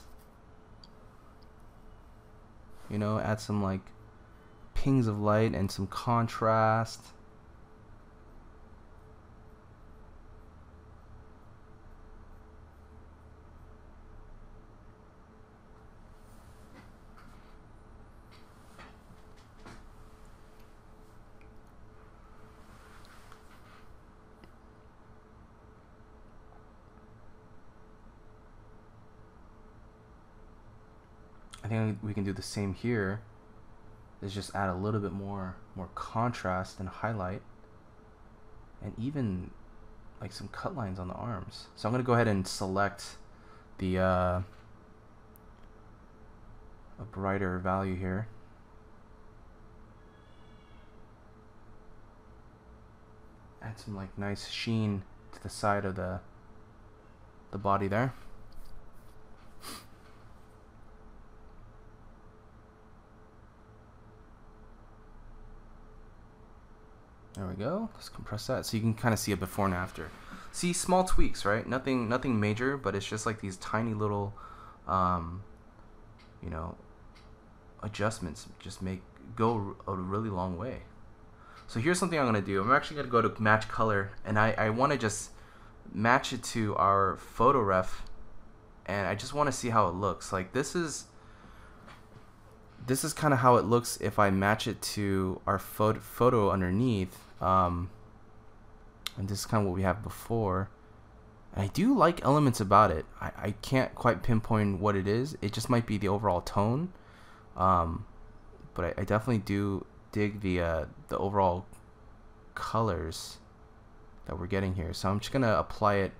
you know, add some like pings of light and some contrast. I I think we can do the same here. Is just add a little bit more contrast and highlight, and even like some cut lines on the arms. So I'm gonna go ahead and select the a brighter value here. Add some like nice sheen to the side of the body there. There we go. Let's compress that so you can kind of see a before and after. See, small tweaks, right? Nothing major, but it's just like these tiny little, you know, adjustments just go a really long way. So here's something I'm gonna do. I'm actually gonna go to match color, and I want to just match it to our photo ref, and I just want to see how it looks. Like this is kind of how it looks if I match it to our photo underneath. And this is kind of what we have before. And I do like elements about it. I can't quite pinpoint what it is. It just might be the overall tone. But I definitely do dig the overall colors that we're getting here. So I'm just gonna apply it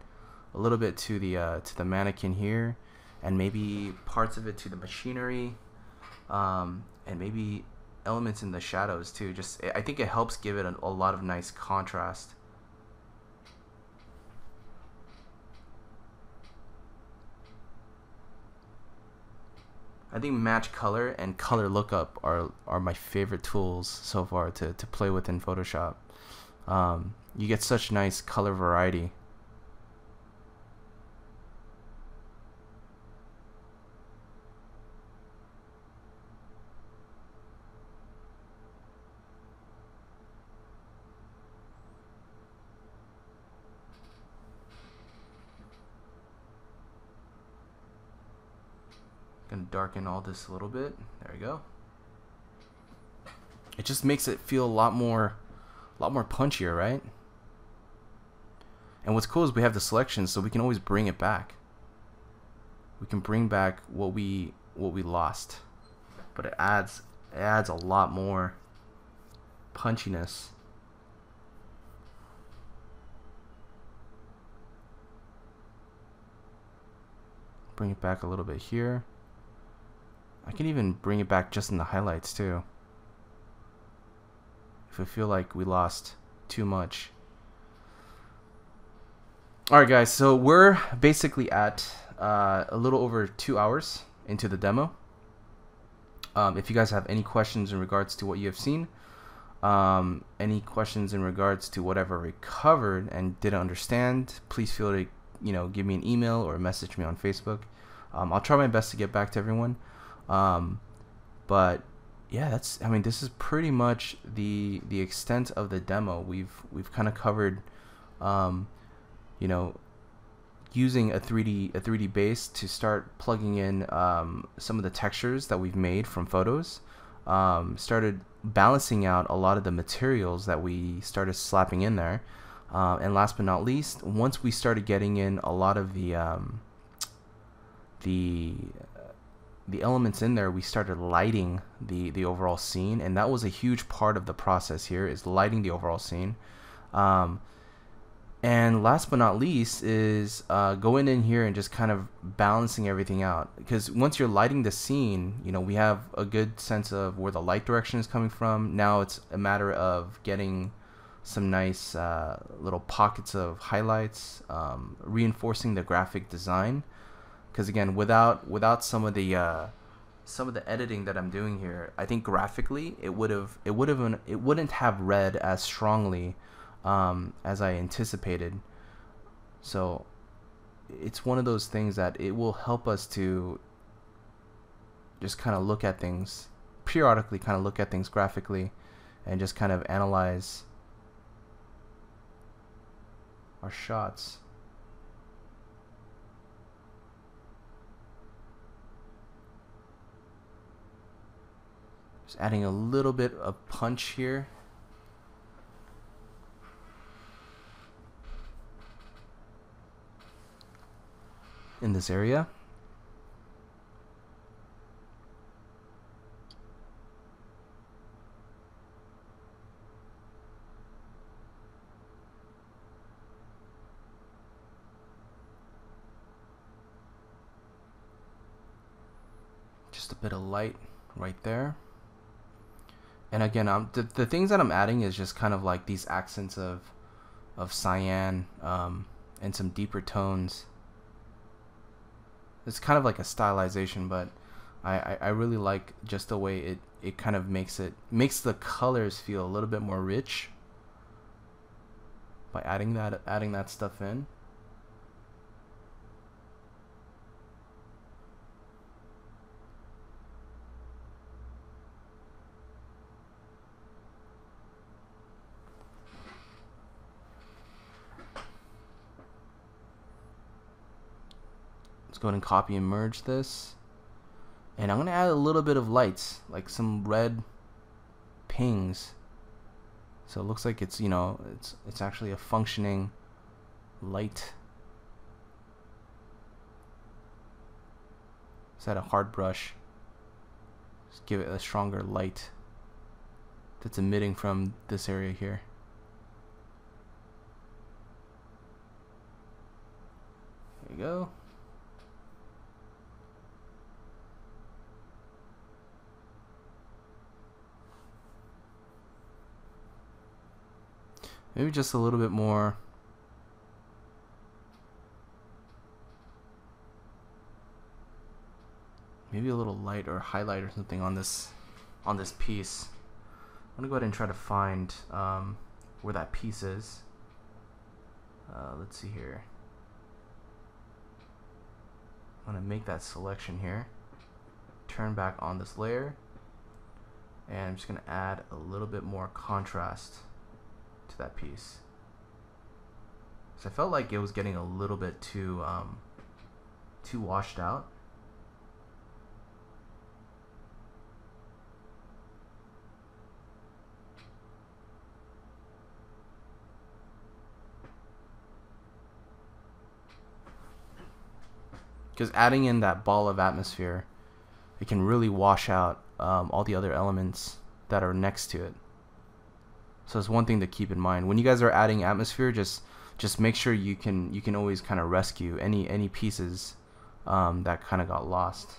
a little bit to the mannequin here, and maybe parts of it to the machinery, and maybe elements in the shadows too. Just I think it helps give it a lot of nice contrast. I think match color and color lookup are my favorite tools so far to play with in Photoshop. You get such nice color variety. Gonna darken all this a little bit. There we go. It just makes it feel a lot more punchier, right? And what's cool is we have the selection, so we can always bring it back. We can bring back what we lost, but it adds a lot more punchiness. Bring it back a little bit here. I can even bring it back just in the highlights too, if I feel like we lost too much. Alright guys, so we're basically at a little over 2 hours into the demo. If you guys have any questions in regards to what you have seen, any questions in regards to whatever we covered and didn't understand, please feel to give me an email or message me on Facebook. I'll try my best to get back to everyone. But yeah, this is pretty much the extent of the demo. We've kind of covered, using a 3D base to start plugging in some of the textures that we've made from photos. Started balancing out a lot of the materials that we started slapping in there, and last but not least, once we started getting in a lot of the elements in there, we started lighting the overall scene, and that was a huge part of the process here, is lighting the overall scene. And last but not least is going in here and just kind of balancing everything out, because once you're lighting the scene, we have a good sense of where the light direction is coming from. Now it's a matter of getting some nice little pockets of highlights, reinforcing the graphic design. Because again, without some of the editing that I'm doing here, I think graphically it wouldn't have read as strongly as I anticipated. So it's one of those things that it will help us to just kind of look at things periodically, kind of look at things graphically, and just kind of analyze our shots. Just adding a little bit of punch here. In this area. just a bit of light right there. And again, the things that I'm adding is just kind of like these accents of cyan, and some deeper tones. It's kind of like a stylization, but I really like just the way it kind of makes the colors feel a little bit more rich by adding that stuff in. Let's go ahead and copy and merge this. And I'm going to add a little bit of lights, like some red pings. So it looks like it's, you know, it's actually a functioning light. Let's add a hard brush. Just give it a stronger light that's emitting from this area here. There you go. Maybe just a little bit more. Maybe a little light or highlight or something on this piece. I'm gonna go ahead and try to find where that piece is. Let's see here. I'm gonna make that selection here. Turn back on this layer, and I'm just gonna add a little bit more contrast to that piece. So I felt like it was getting a little bit too washed out. Because adding in that ball of atmosphere, it can really wash out all the other elements that are next to it. So it's one thing to keep in mind when you guys are adding atmosphere. Just make sure you can always kind of rescue any pieces that kind of got lost.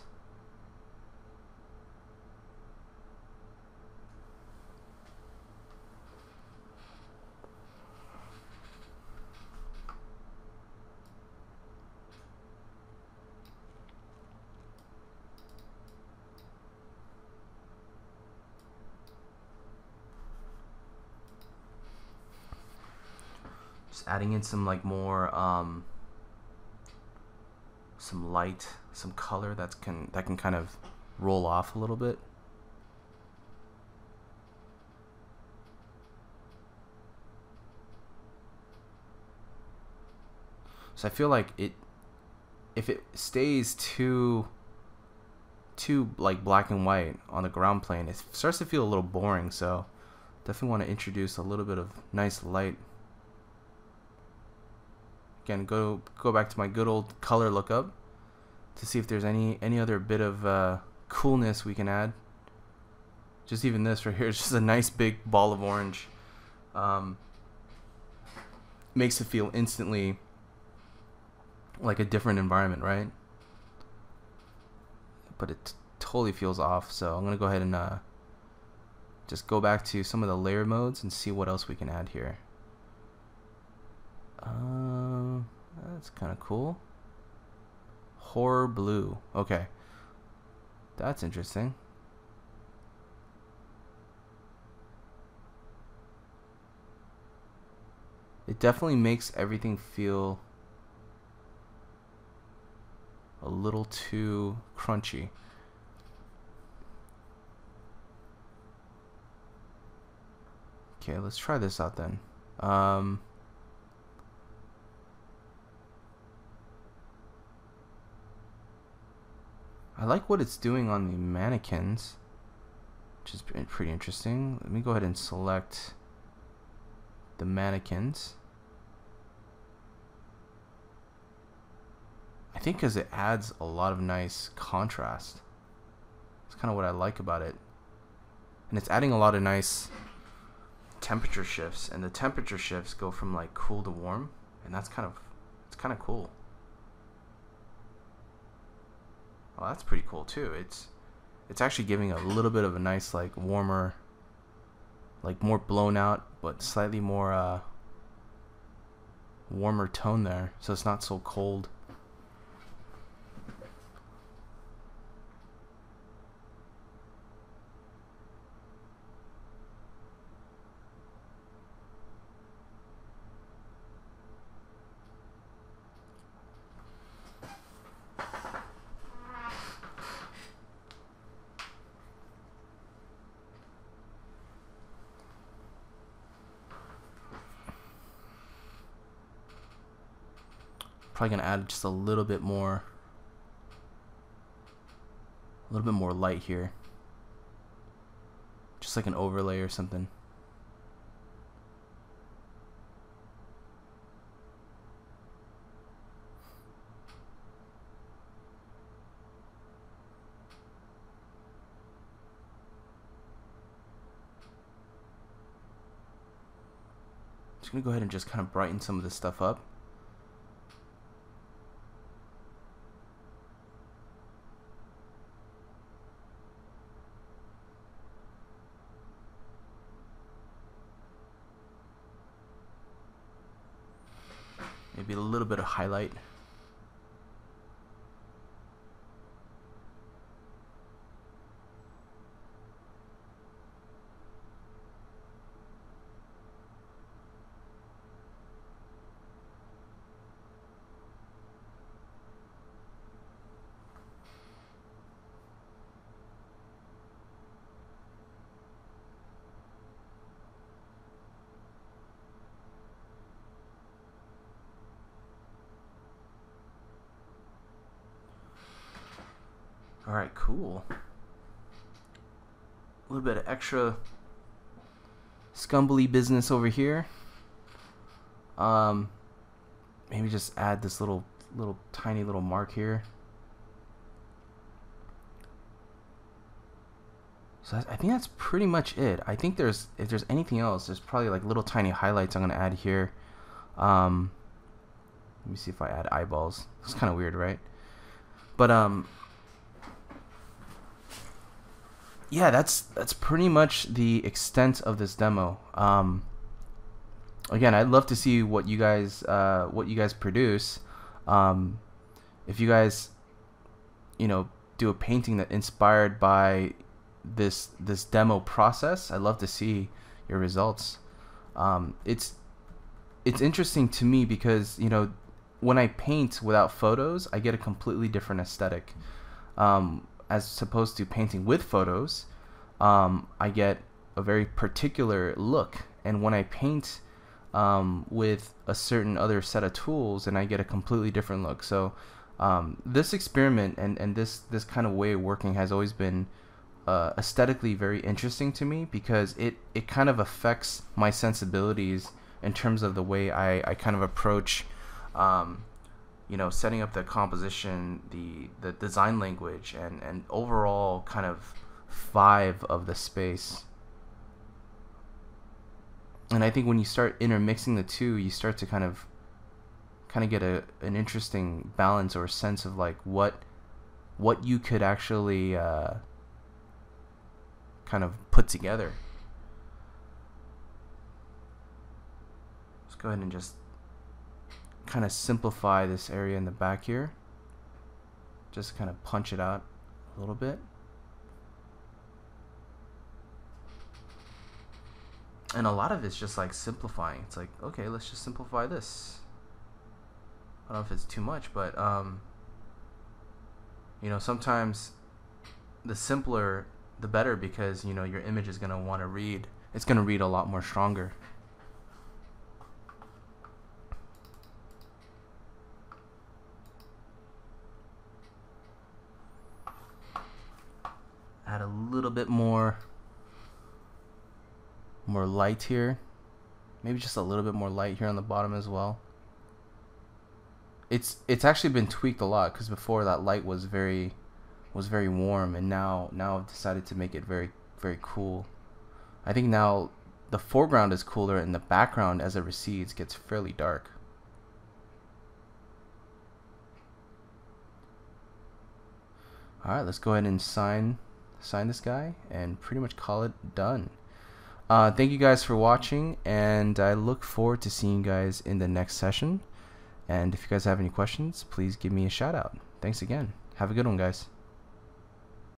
Adding in some like more some light, some color that can kind of roll off a little bit. So I feel like if it stays too like black and white on the ground plane, it starts to feel a little boring. So definitely want to introduce a little bit of nice light. Again, go back to my good old color lookup to see if there's any other bit of coolness we can add. Just even this right here is just a nice big ball of orange. Makes it feel instantly like a different environment, right? But it totally feels off. So I'm gonna go ahead and just go back to some of the layer modes and see what else we can add here. That's kind of cool. Horror blue. Okay, that's interesting. It definitely makes everything feel a little too crunchy. Okay, let's try this out then. I like what it's doing on the mannequins, which is pretty interesting. Let me go ahead and select the mannequins. I think because it adds a lot of nice contrast. It's kind of what I like about it. And it's adding a lot of nice temperature shifts, and the temperature shifts go from like cool to warm, and it's kind of cool. Oh, that's pretty cool too. it's actually giving a little bit of a nice, like, warmer, like more blown out, but slightly more warmer tone there, so it's not so cold. Probably gonna add just a little bit more light here, just like an overlay or something. Just gonna go ahead and just kind of brighten some of this stuff up. Maybe a little bit of highlight. Alright, cool. A little bit of extra scumbly business over here. Maybe just add this little tiny little mark here. So I think that's pretty much it. I think if there's anything else, there's probably like little tiny highlights I'm gonna add here. Let me see if I add eyeballs. It's kind of weird, right? But yeah, that's pretty much the extent of this demo. Again, I'd love to see what you guys produce. If you guys, do a painting that inspired by this demo process, I'd love to see your results. It's interesting to me because when I paint without photos, I get a completely different aesthetic. As opposed to painting with photos, I get a very particular look, and when I paint with a certain other set of tools, and I get a completely different look. So this experiment and this kind of way of working has always been aesthetically very interesting to me, because it kind of affects my sensibilities in terms of the way I kind of approach setting up the composition, the design language, and overall kind of vibe of the space. And I think when you start intermixing the two, you start to kind of get an interesting balance or a sense of like what you could actually kind of put together. Let's go ahead and just kind of simplify this area in the back here. Just kind of punch it out a little bit. And a lot of it's just like simplifying. It's like, okay, let's just simplify this. I don't know if it's too much, but sometimes the simpler the better, because your image is going to want to read. It's going to read a lot more stronger. Add a little bit more light here. Maybe just a little bit more light here on the bottom as well. It's actually been tweaked a lot, because before that light was very warm, and now I've decided to make it very, very cool. I think now the foreground is cooler, and the background, as it recedes, gets fairly dark. Alright, let's go ahead and sign sign this guy, and pretty much call it done. Thank you guys for watching, and I look forward to seeing you guys in the next session. And if you guys have any questions, please give me a shout out. Thanks again. Have a good one, guys.